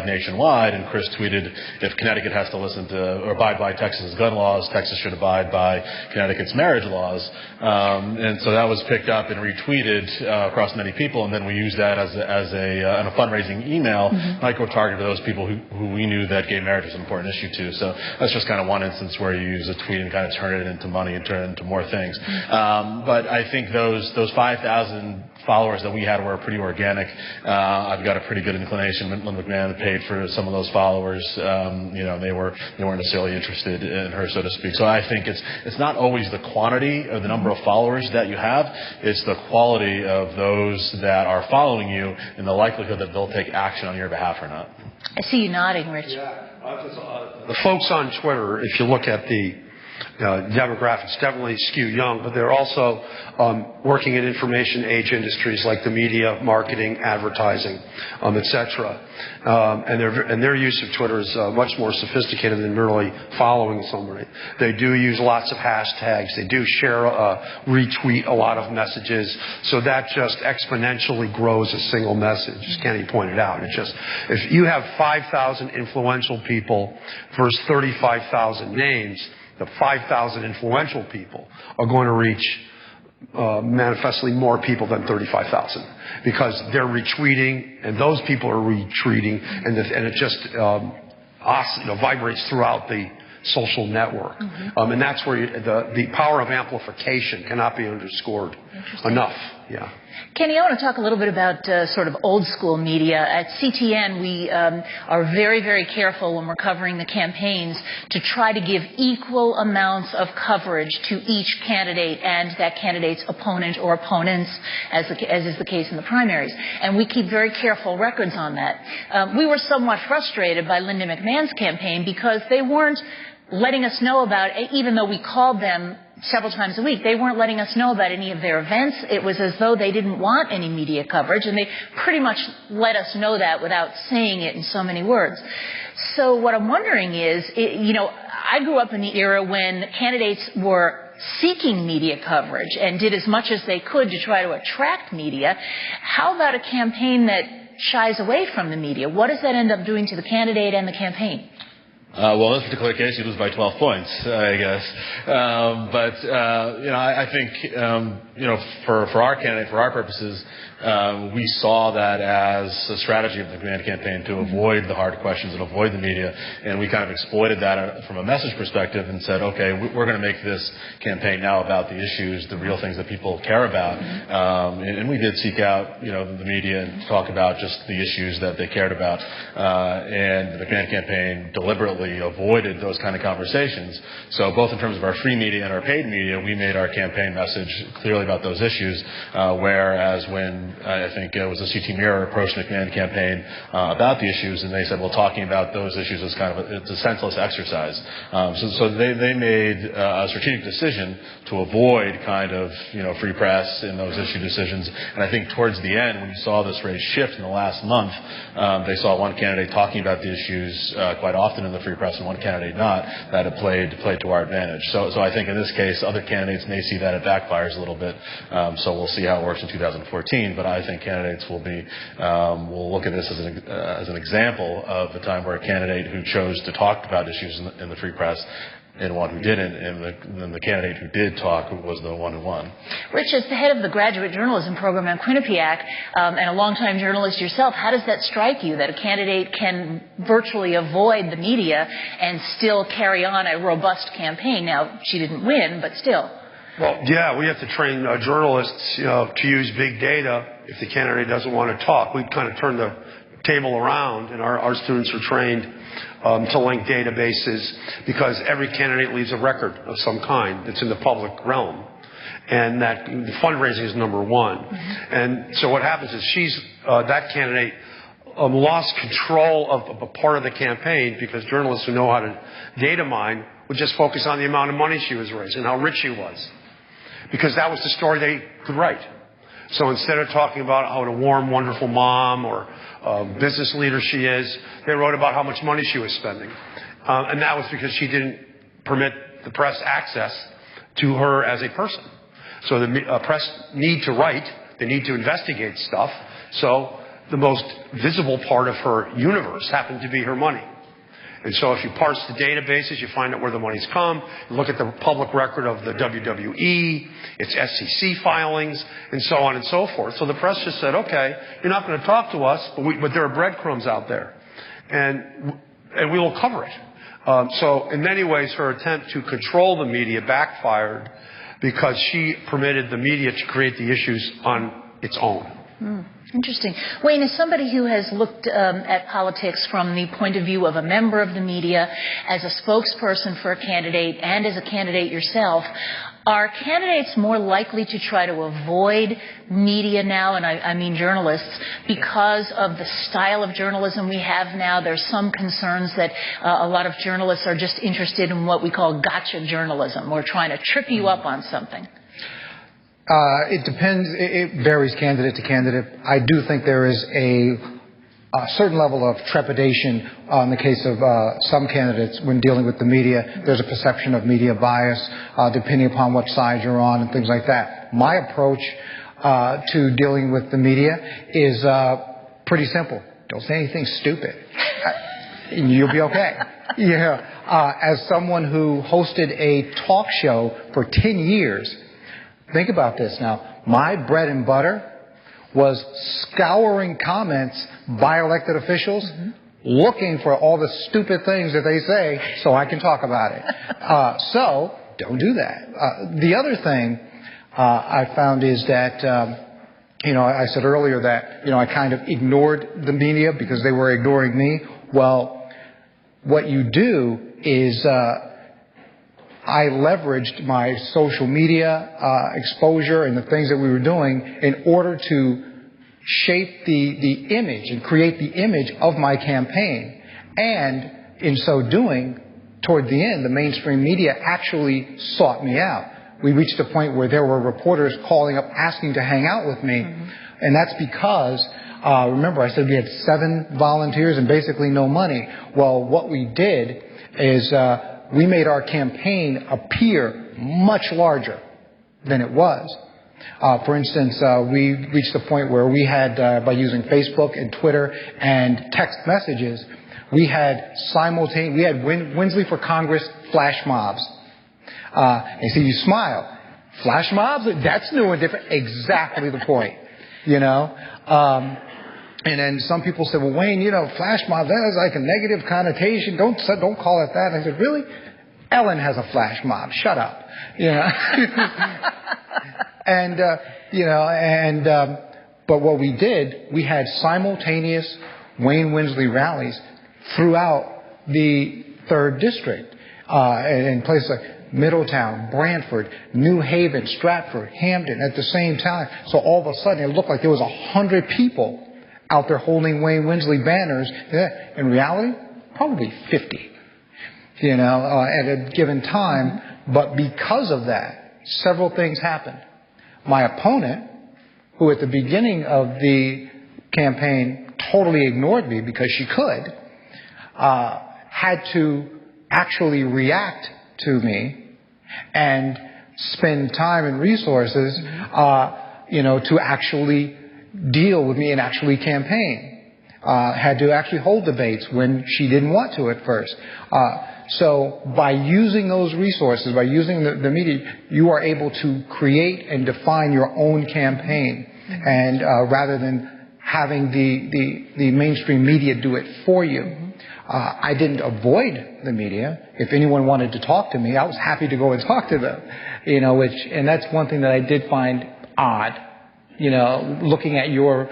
nationwide, and Chris tweeted, if Connecticut has to listen to or abide by Texas's gun laws, Texas should abide by Connecticut's marriage laws. And so that was picked up and retweeted across many people, and then we used that as a fundraising email, micro-targeted to those people who we knew that gay marriage was an important issue to. So that's just kind of one instance where you use a tweet and kind of turn it into money and turn it into more things. But I think those 5,000 followers that we had were pretty organic. I've got a pretty good inclination. Lynn McMahon paid for some of those followers. They weren't necessarily interested in her, so to speak. So I think it's not always the quantity or the number of followers that you have. It's the quality of those that are following you and the likelihood that they'll take action on your behalf or not. I see you nodding, Rich. Yeah. The folks on Twitter, if you look at the demographics, definitely skew young, but they're also working in information age industries like the media, marketing, advertising, etc. And their use of Twitter is much more sophisticated than merely following somebody. They do use lots of hashtags. They do share, retweet a lot of messages. So that just exponentially grows a single message, as Kenny pointed out. It's just, if you have 5,000 influential people versus 35,000 names, the 5,000 influential people are going to reach manifestly more people than 35,000 because they're retweeting and those people are retweeting and it just vibrates throughout the social network. And that's where the power of amplification cannot be underscored enough. Yeah. Kenny, I want to talk a little bit about sort of old school media. At CTN, we are very, very careful when we're covering the campaigns to try to give equal amounts of coverage to each candidate and that candidate's opponent or opponents, as is the case in the primaries. And we keep very careful records on that. We were somewhat frustrated by Linda McMahon's campaign because they weren't letting us know about, even though we called them several times a week, they weren't letting us know about any of their events. It was as though they didn't want any media coverage, and they pretty much let us know that without saying it in so many words. So what I'm wondering is, I grew up in the era when candidates were seeking media coverage and did as much as they could to try to attract media. How about a campaign that shies away from the media? What does that end up doing to the candidate and the campaign? Well, in this particular case, you lose by 12 points, I guess. I think, for our candidate, for our purposes, we saw that as a strategy of the McMahon campaign to avoid the hard questions and avoid the media. And we kind of exploited that from a message perspective and said, okay, we're going to make this campaign now about the issues, the real things that people care about. And we did seek out, the media and talk about just the issues that they cared about. And the McMahon campaign deliberately avoided those kind of conversations. So both in terms of our free media and our paid media, we made our campaign message clearly about those issues, whereas when I think it was the CT Mirror approached the McMahon campaign about the issues, and they said, well, talking about those issues is kind of it's a senseless exercise. So they made a strategic decision to avoid kind of free press in those issue decisions. And I think towards the end, when you saw this race shift in the last month, they saw one candidate talking about the issues quite often in the free press and one candidate not. That it played to our advantage. So I think in this case, other candidates may see that it backfires a little bit. So we'll see how it works in 2014. But I think candidates will look at this as an example of the time where a candidate who chose to talk about issues in the free press and one who didn't, and then the candidate who did talk was the one who won. Rich, as the head of the graduate journalism program at Quinnipiac, and a longtime journalist yourself, how does that strike you, that a candidate can virtually avoid the media and still carry on a robust campaign? Now, she didn't win, but still. Well, yeah, we have to train journalists, to use big data if the candidate doesn't want to talk. We kind of turn the table around, and our students are trained to link databases because every candidate leaves a record of some kind that's in the public realm. And that the fundraising is number one. And so what happens is that candidate lost control of a part of the campaign because journalists who know how to data mine would just focus on the amount of money she was raising, how rich she was. Because that was the story they could write. So instead of talking about how what a warm, wonderful mom or business leader she is, they wrote about how much money she was spending. And that was because she didn't permit the press access to her as a person. So the press need to write, they need to investigate stuff. So the most visible part of her universe happened to be her money. And so if you parse the databases, you find out where the money's come. You look at the public record of the WWE, its SEC filings, and so on and so forth. So the press just said, okay, you're not going to talk to us, but there are breadcrumbs out there. And we will cover it. So in many ways, her attempt to control the media backfired because she permitted the media to create the issues on its own. Interesting. Wayne, as somebody who has looked at politics from the point of view of a member of the media, as a spokesperson for a candidate, and as a candidate yourself, are candidates more likely to try to avoid media now, and I mean journalists, because of the style of journalism we have now? There's some concerns that a lot of journalists are just interested in what we call gotcha journalism, or trying to trip you up on something. It depends. It varies candidate to candidate. I do think there is a certain level of trepidation in the case of some candidates when dealing with the media. There's a perception of media bias depending upon what side you're on and things like that. My approach to dealing with the media is pretty simple. Don't say anything stupid. You'll be okay. Yeah. As someone who hosted a talk show for 10 years, think about this now. My bread and butter was scouring comments by elected officials, looking for all the stupid things that they say so I can talk about it. So don't do that. The other thing I found is that, I said earlier that, I kind of ignored the media because they were ignoring me. Well, what you do is I leveraged my social media exposure and the things that we were doing in order to shape the image and create the image of my campaign. And in so doing, toward the end, the mainstream media actually sought me out. We reached a point where there were reporters calling up asking to hang out with me. And that's because, remember, I said we had 7 volunteers and basically no money. Well, what we did is we made our campaign appear much larger than it was. For instance, we reached the point where we had, by using Facebook and Twitter and text messages, we had Winsley for Congress flash mobs. And so you smile. Flash mobs? That's new and different. Exactly the point, And then some people said, well, Wayne, flash mob, that is like a negative connotation. Don't call it that. And I said, really? Ellen has a flash mob. Shut up. But what we did, we had simultaneous Wayne Winsley rallies throughout the 3rd District, in places like Middletown, Brantford, New Haven, Stratford, Hampden at the same time. So all of a sudden it looked like there was 100 people out there holding Wayne Winsley banners. In reality, probably 50, at a given time. But because of that, several things happened. My opponent, who at the beginning of the campaign totally ignored me because she could, had to actually react to me and spend time and resources, to actually deal with me and actually campaign. Had to actually hold debates when she didn't want to at first. So by using those resources, by using the media, you are able to create and define your own campaign. And rather than having the mainstream media do it for you. I didn't avoid the media. If anyone wanted to talk to me, I was happy to go and talk to them. And that's one thing that I did find odd. Looking at your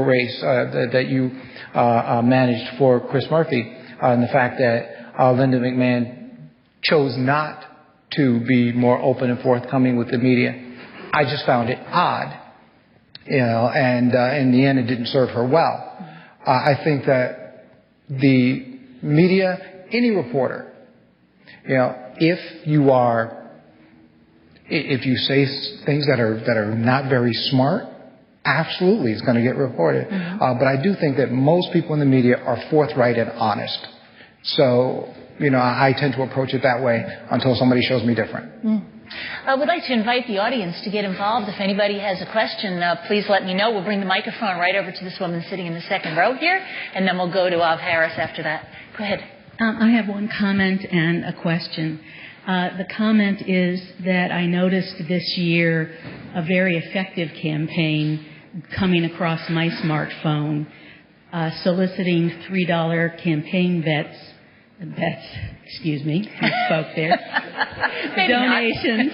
race that you managed for Chris Murphy, and the fact that Linda McMahon chose not to be more open and forthcoming with the media. I just found it odd, and in the end it didn't serve her well. I think that the media, any reporter, if you say things that are not very smart, absolutely it's going to get reported. But I do think that most people in the media are forthright and honest. So, I tend to approach it that way until somebody shows me different. I would like to invite the audience to get involved. If anybody has a question, please let me know. We'll bring the microphone right over to this woman sitting in the second row here, and then we'll go to Av Harris after that. Go ahead. I have one comment and a question. The comment is that I noticed this year a very effective campaign coming across my smartphone, soliciting $3 campaign bets, excuse me, I spoke there, donations.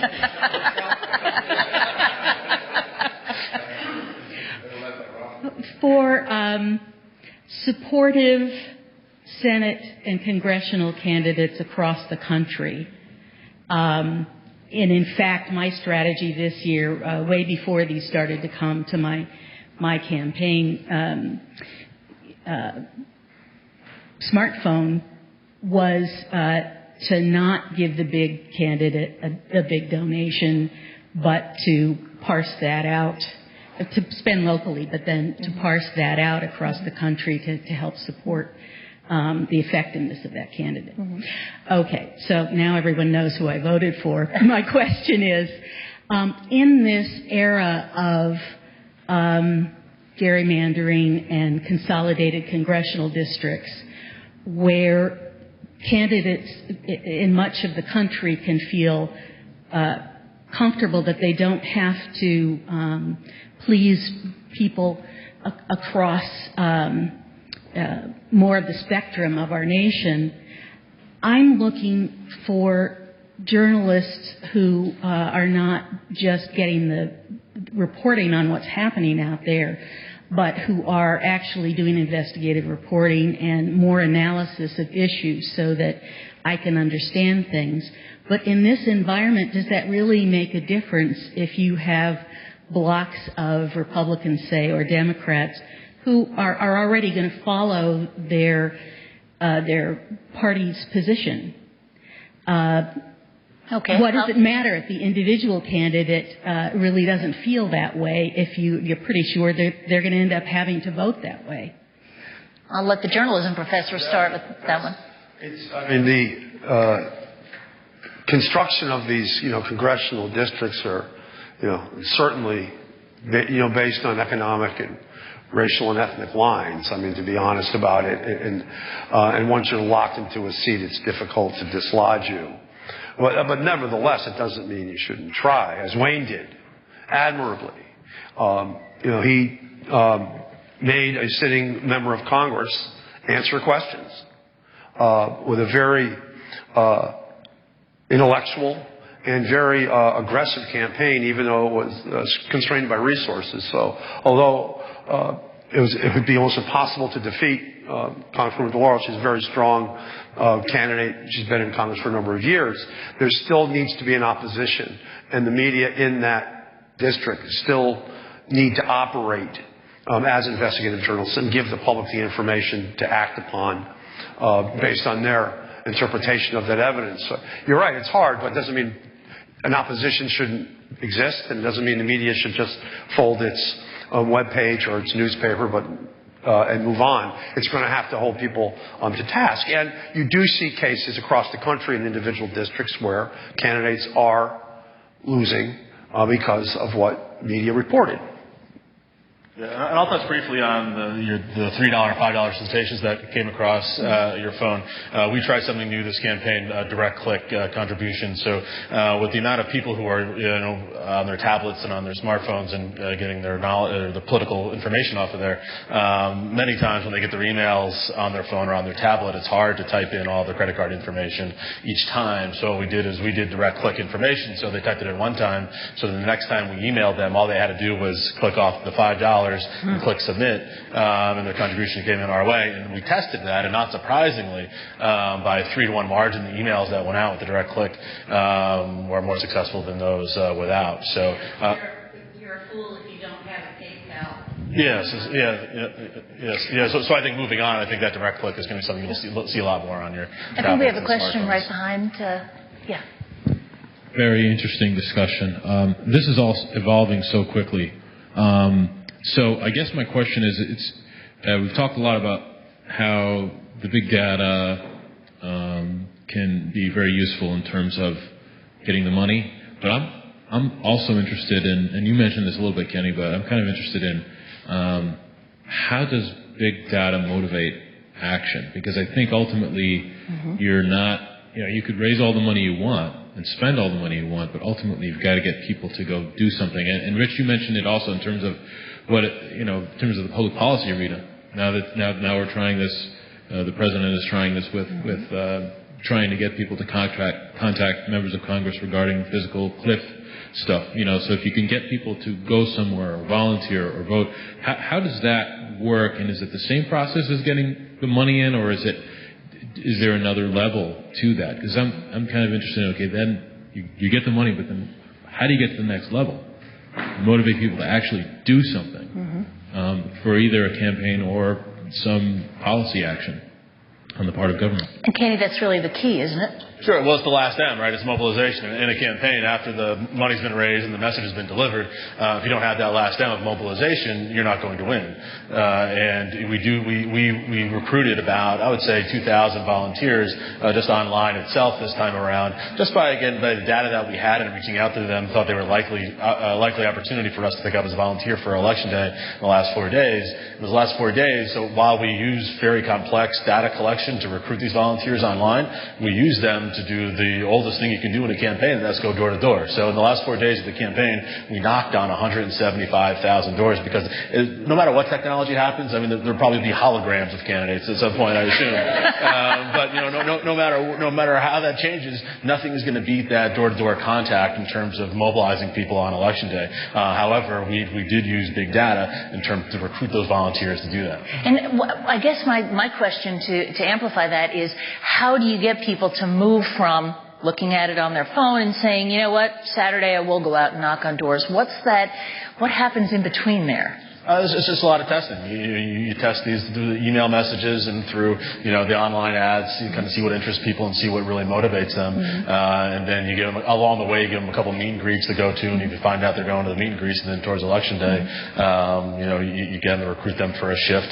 For supportive Senate and congressional candidates across the country. And in fact, my strategy this year, way before these started to come to my campaign smartphone, was to not give the big candidate a big donation, but to parse that out, to spend locally, but then to parse that out across the country to help support the effectiveness of that candidate. Okay, so now everyone knows who I voted for. My question is, in this era of gerrymandering and consolidated congressional districts, where candidates in much of the country can feel comfortable that they don't have to please people across more of the spectrum of our nation, I'm looking for journalists who are not just getting the reporting on what's happening out there, but who are actually doing investigative reporting and more analysis of issues so that I can understand things. But in this environment, does that really make a difference if you have blocks of Republicans, say, or Democrats who are already going to follow their party's position? Okay. What does it matter if the individual candidate really doesn't feel that way if you're pretty sure they're going to end up having to vote that way? I'll let the journalism professor start with that one. The construction of these, congressional districts are, certainly, based on economic and racial and ethnic lines. To be honest about it, and once you're locked into a seat, it's difficult to dislodge you. But nevertheless, it doesn't mean you shouldn't try, as Wayne did, admirably. He made a sitting member of Congress answer questions with a very intellectual and very aggressive campaign, even though it was constrained by resources. So, although it would be almost impossible to defeat Congresswoman DeLauro, she's a very strong candidate. She's been in Congress for a number of years. There still needs to be an opposition, and the media in that district still need to operate as investigative journalists and give the public the information to act upon based on their interpretation of that evidence. So you're right, it's hard, but it doesn't mean an opposition shouldn't exist, and it doesn't mean the media should just fold its web page or its newspaper, but and move on. It's going to have to hold people to task. And you do see cases across the country in individual districts where candidates are losing because of what media reported. Yeah, and I'll touch briefly on the $3, $5 solicitations that came across your phone. We tried something new this campaign, direct click contribution. So with the amount of people who are on their tablets and on their smartphones and getting their knowledge, the political information off of there, many times when they get their emails on their phone or on their tablet, it's hard to type in all the credit card information each time. So what we did is we did direct click information. So they typed it in one time. So the next time we emailed them, all they had to do was click off the $5 and click submit, and their contribution came in our way. And we tested that, and not surprisingly, by a 3-to-1 margin, the emails that went out with the direct click were more successful than those without. So you're a fool if you don't have a PayPal. Yes. So I think moving on, I think that direct click is going to be something you'll see a lot more on your. I think we have a question right behind. Yeah. Very interesting discussion. This is all evolving so quickly. So I guess my question is, we've talked a lot about how the big data can be very useful in terms of getting the money, but I'm also interested in, and you mentioned this a little bit, Kenny, but I'm kind of interested in how does big data motivate action? Because I think ultimately you're not, you could raise all the money you want and spend all the money you want, but ultimately you've got to get people to go do something. And Rich, you mentioned it also in terms of in terms of the public policy arena. Now we're trying this. The president is trying this with trying to get people to contact members of Congress regarding physical cliff stuff. So if you can get people to go somewhere or volunteer or vote, how does that work? And is it the same process as getting the money in, or is there another level to that? Because I'm kind of interested in, okay, then you get the money, but then how do you get to the next level? Motivate people to actually do something for either a campaign or some policy action on the part of government. And Kenny, that's really the key, isn't it? Sure. Well, it's the last M, right? It's mobilization. In a campaign, after the money's been raised and the message has been delivered, if you don't have that last M of mobilization, you're not going to win. And we recruited about, I would say, 2,000 volunteers just online itself this time around, just by the data that we had and reaching out to them, thought they were likely opportunity for us to pick up as a volunteer for Election Day in the last 4 days. In those last 4 days, so while we use very complex data collection to recruit these volunteers online, we use them to do the oldest thing you can do in a campaign, and that's go door to door. So in the last 4 days of the campaign, we knocked on 175,000 doors, because no matter what technology happens, I mean, there'll probably be holograms of candidates at some point, I assume. But no matter how that changes, nothing is going to beat that door-to-door contact in terms of mobilizing people on Election Day. However, we did use big data in terms to recruit those volunteers to do that. And I guess my question to amplify that is, how do you get people to move from looking at it on their phone and saying, you know what, Saturday I will go out and knock on doors? What happens in between there? It's just a lot of testing. You test these through the email messages and through the online ads. You kind of see what interests people and see what really motivates them. And then you give them, along the way, you give them a couple meet and greets to go to, and if you find out they're going to the meet and greets, and then towards Election Day, you get them to recruit them for a shift.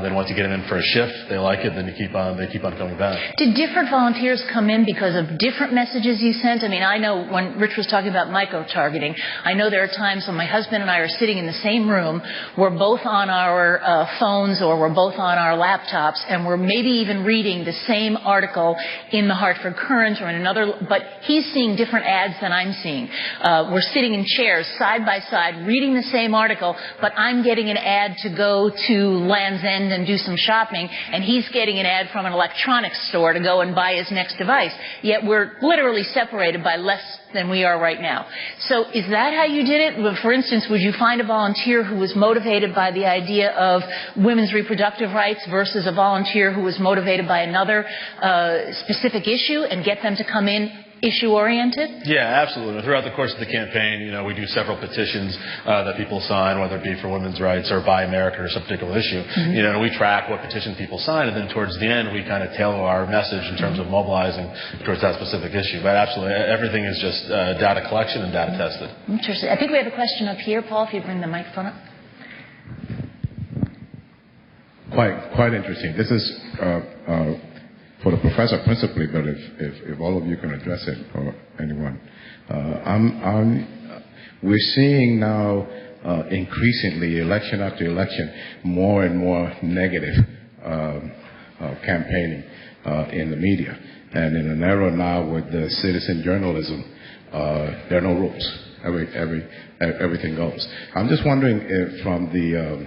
Then once you get them in for a shift, they like it. Then they keep on coming back. Did different volunteers come in because of different messages you sent? I mean, I know when Rich was talking about micro-targeting, I know there are times when my husband and I are sitting in the same room. We're both on our phones, or we're both on our laptops, and we're maybe even reading the same article in the Hartford Curran or in another, but he's seeing different ads than I'm seeing. We're sitting in chairs side by side reading the same article, but I'm getting an ad to go to Land's End and do some shopping, and he's getting an ad from an electronics store to go and buy his next device. Yet we're literally separated by less than we are right now. So is that how you did it? For instance, would you find a volunteer who was motivated by the idea of women's reproductive rights versus a volunteer who was motivated by another specific issue, and get them to come in issue-oriented? Yeah, absolutely. Throughout the course of the campaign, we do several petitions that people sign, whether it be for women's rights or Buy America or some particular issue. We track what petition people sign, and then towards the end, we kind of tailor our message in terms of mobilizing towards that specific issue. But absolutely, everything is just data collection and data tested. Interesting. I think we have a question up here. Paul, if you bring the microphone up. Quite interesting. This is for the professor principally, but if all of you can address it, or anyone. We're seeing now increasingly, election after election, more and more negative campaigning in the media. And in an era now with the citizen journalism, there are no rules. Everything goes. I'm just wondering if from the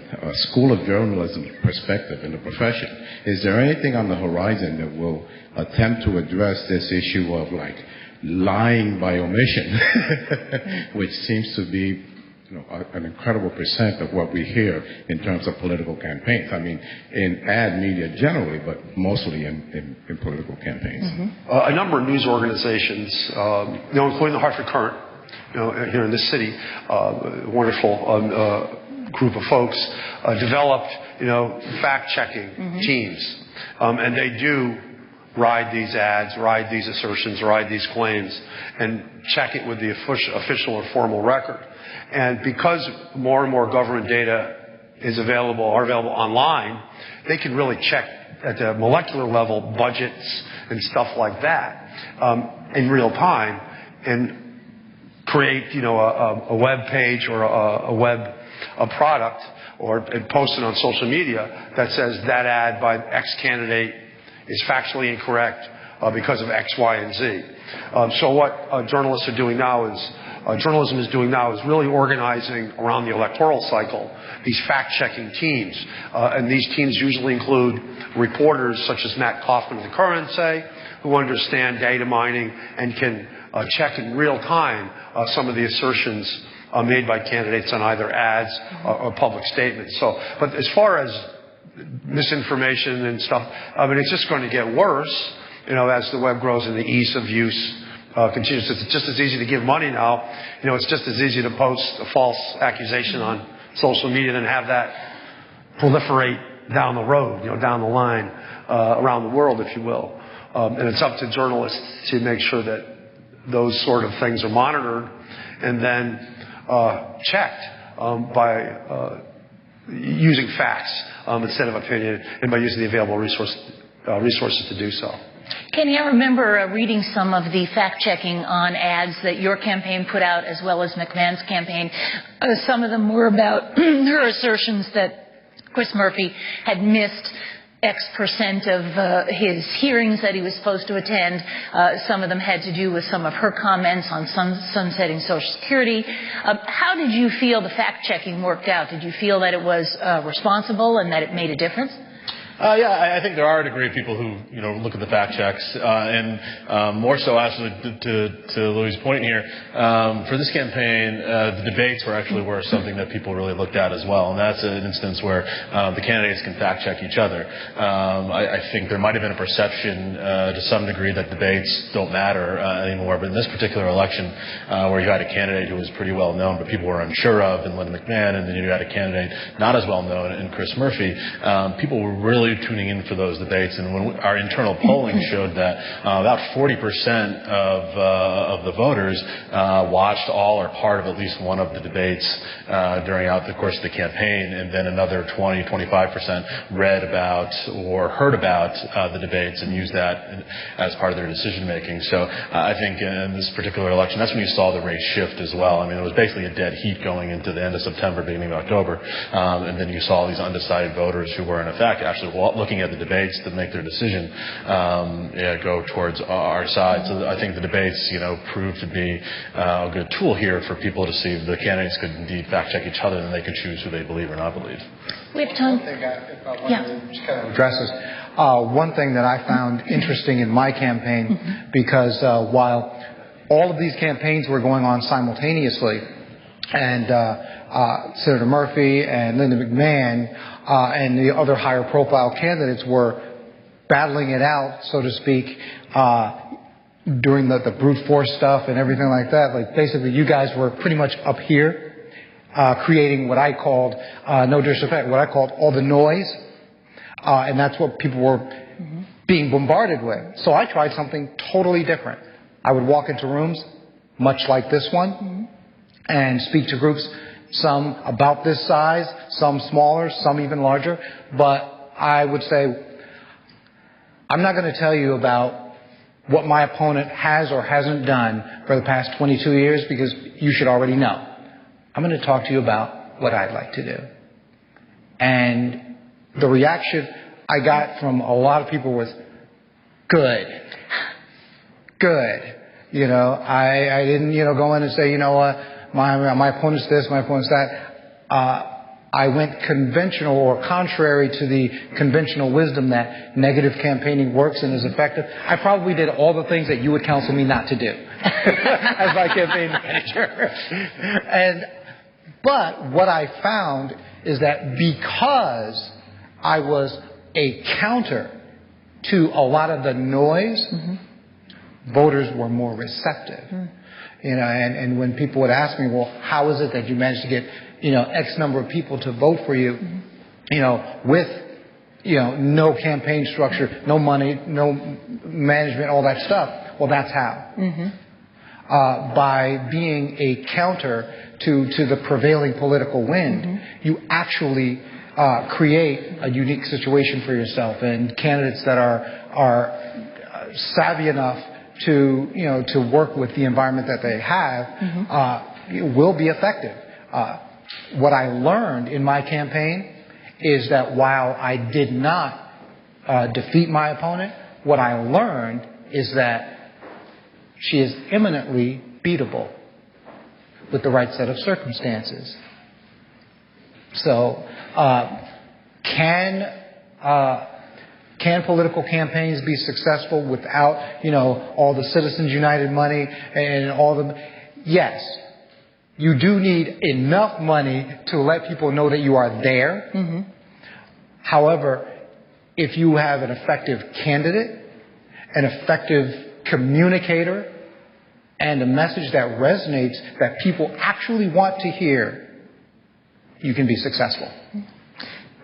School of Journalism perspective in the profession, is there anything on the horizon that will attempt to address this issue of lying by omission, which seems to be an incredible percent of what we hear in terms of political campaigns. I mean, in ad media generally, but mostly in political campaigns. A number of news organizations, including the Hartford Curran, here in this city, a wonderful group of folks developed, fact-checking teams, and they do ride these ads, ride these assertions, ride these claims, and check it with the official or formal record. And because more and more government data are available online, they can really check at the molecular level budgets and stuff like that in real time, and create, a web page or a product, or post it on social media that says that ad by X candidate is factually incorrect because of X, Y, and Z. So what journalists are doing now is, journalism is doing now is really organizing around the electoral cycle these fact-checking teams. And these teams usually include reporters such as Matt Kaufman of the Curran, say, who understand data mining and can check in real time some of the assertions made by candidates on either ads or public statements. But as far as misinformation and stuff, it's just going to get worse, as the web grows and the ease of use continues. It's just as easy to give money now. It's just as easy to post a false accusation on social media than have that proliferate down the road, down the line, around the world, if you will. And it's up to journalists to make sure that those sort of things are monitored and then checked by using facts instead of opinion, and by using the available resources to do so. Kenny, I remember reading some of the fact-checking on ads that your campaign put out, as well as McMahon's campaign. Some of them were about her assertions that Chris Murphy had missed X% of his hearings that he was supposed to attend. Some of them had to do with some of her comments on sunsetting Social Security. How did you feel the fact-checking worked out? Did you feel that it was responsible and that it made a difference? Yeah, I think there are a degree of people who, look at the fact checks, and more so, actually, to Louis' point here, for this campaign, the debates were something that people really looked at as well, and that's an instance where the candidates can fact check each other. I think there might have been a perception to some degree that debates don't matter anymore, but in this particular election, where you had a candidate who was pretty well known, but people were unsure of, in Linda McMahon, and then you had a candidate not as well known in Chris Murphy, people were really tuning in for those debates, and when our internal polling showed that about 40% of the voters watched all or part of at least one of the debates during the course of the campaign, and then another 20-25% read about or heard about the debates and used that as part of their decision making. So I think in this particular election, that's when you saw the race shift as well. It was basically a dead heat going into the end of September, beginning of October, and then you saw these undecided voters who were in effect actually looking at the debates to make their decision go towards our side. So I think the debates, proved to be a good tool here for people to see if the candidates could indeed fact check each other, and they could choose who they believe or not believe. We have time. One thing if I wanted to just kind of address this. One thing that I found interesting in my campaign, because while all of these campaigns were going on simultaneously, and Senator Murphy and Linda McMahon and the other higher profile candidates were battling it out, so to speak, during the brute force stuff and everything like that. Like, basically, you guys were pretty much up here creating what I called, no disrespect, what I called all the noise. And that's what people were being bombarded with. So I tried something totally different. I would walk into rooms, much like this one, and speak to groups, some about this size, some smaller, some even larger. But I would say, I'm not going to tell you about what my opponent has or hasn't done for the past 22 years, because you should already know. I'm going to talk to you about what I'd like to do. And the reaction I got from a lot of people was, good. I didn't, go in and say, my opponent's this, my opponent's that. I went conventional or contrary to the conventional wisdom that negative campaigning works and is effective. I probably did all the things that you would counsel me not to do as my campaign manager. But what I found is that because I was a counter to a lot of the noise, voters were more receptive. And when people would ask me, well, how is it that you managed to get, X number of people to vote for you, with no campaign structure, no money, no management, all that stuff. Well, that's how. By being a counter to the prevailing political wind, you actually create a unique situation for yourself, and candidates that are savvy enough to work with the environment that they have will be effective. What I learned in my campaign is that while I did not defeat my opponent, what I learned is that she is eminently beatable with the right set of circumstances. So, can political campaigns be successful without, all the Citizens United money and all the... Yes. You do need enough money to let people know that you are there. However, if you have an effective candidate, an effective communicator, and a message that resonates, that people actually want to hear, you can be successful.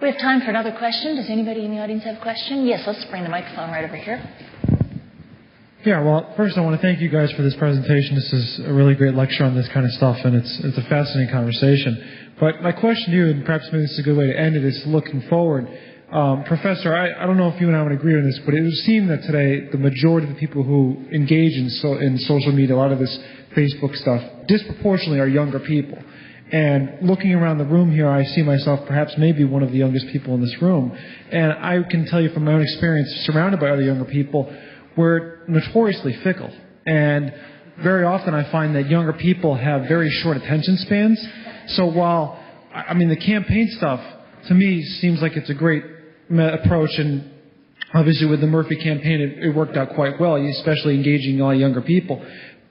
We have time for another question. Does anybody in the audience have a question? Yes, let's bring the microphone right over here. Yeah, well, first I want to thank you guys for this presentation. This is a really great lecture on this kind of stuff, and it's a fascinating conversation. But my question to you, and perhaps maybe this is a good way to end it, is looking forward. Professor, I don't know if you and I would agree on this, but it would seem that today the majority of the people who engage in social media, a lot of this Facebook stuff, disproportionately are younger people. And looking around the room here, I see myself perhaps maybe one of the youngest people in this room. And I can tell you from my own experience, surrounded by other younger people, we're notoriously fickle. And very often I find that younger people have very short attention spans. So while, the campaign stuff, to me, seems like it's a great approach, and obviously with the Murphy campaign, it worked out quite well, especially engaging a lot of younger people.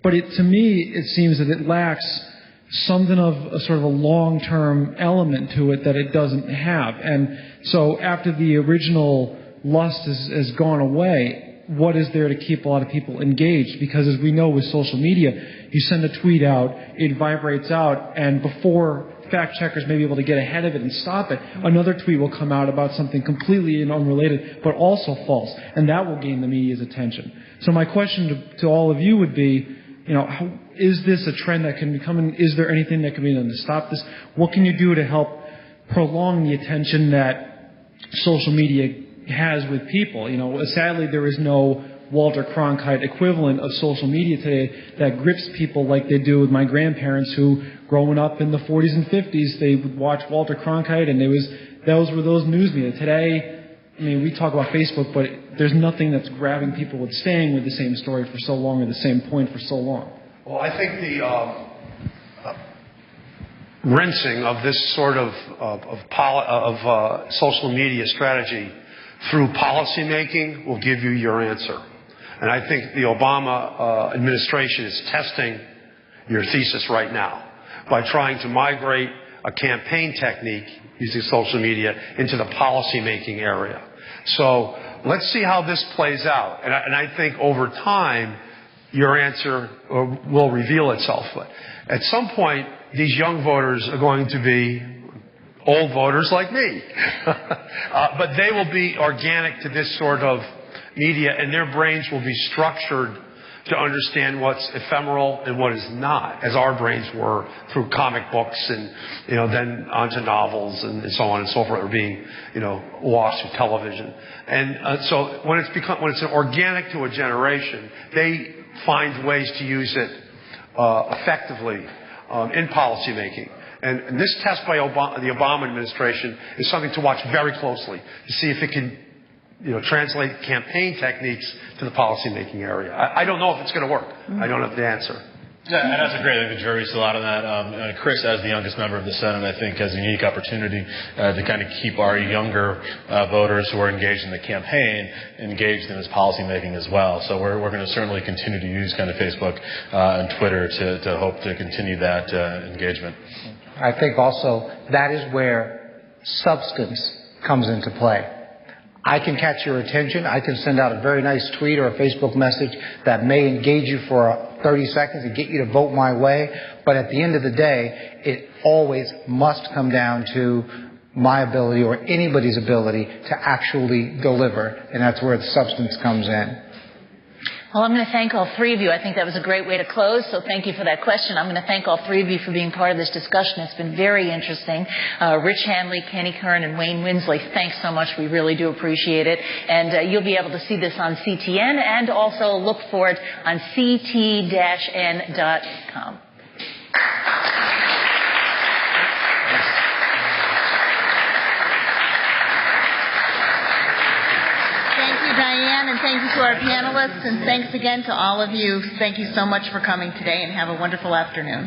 But to me, it seems that it lacks something of a sort of a long-term element to it that it doesn't have. And so after the original lust has gone away, what is there to keep a lot of people engaged? Because as we know with social media, you send a tweet out, it vibrates out, and before fact checkers may be able to get ahead of it and stop it, another tweet will come out about something completely unrelated, but also false, and that will gain the media's attention. So my question to all of you would be, is this a trend that can be coming? Is there anything that can be done to stop this? What can you do to help prolong the attention that social media has with people? Sadly, there is no Walter Cronkite equivalent of social media today that grips people like they do with my grandparents who, growing up in the 40s and 50s, they would watch Walter Cronkite, and those were those news media. Today, we talk about Facebook, but there's nothing that's grabbing people with staying with the same story for so long or the same point for so long. Well, I think the rinsing of this sort of social media strategy through policymaking will give you your answer. And I think the Obama administration is testing your thesis right now by trying to migrate a campaign technique using social media into the policymaking area. So let's see how this plays out. And I think over time, your answer will reveal itself. But at some point, these young voters are going to be old voters like me. But they will be organic to this sort of media, and their brains will be structured to understand what's ephemeral and what is not, as our brains were through comic books and, then onto novels and so on and so forth, or being, watched through television. And so when it's organic to a generation, they find ways to use it effectively in policymaking. And this test by the Obama administration is something to watch very closely to see if it can, translate campaign techniques to the policymaking area. I don't know if it's going to work. I don't have the answer. Yeah, and that's a great. I think the jury's still out on that. Chris, as the youngest member of the Senate, I think has a unique opportunity to kind of keep our younger voters who are engaged in the campaign engaged in his policymaking as well. So we're going to certainly continue to use kind of Facebook and Twitter to hope to continue that engagement. I think also that is where substance comes into play. I can catch your attention. I can send out a very nice tweet or a Facebook message that may engage you for 30 seconds and get you to vote my way. But at the end of the day, it always must come down to my ability or anybody's ability to actually deliver, and that's where the substance comes in. Well, I'm going to thank all three of you. I think that was a great way to close, so thank you for that question. I'm going to thank all three of you for being part of this discussion. It's been very interesting. Rich Hanley, Kenny Curran, and Wayne Winsley, thanks so much. We really do appreciate it. And you'll be able to see this on CTN and also look for it on ct-n.com. Diane, and thank you to our panelists, and thanks again to all of you. Thank you so much for coming today, and have a wonderful afternoon.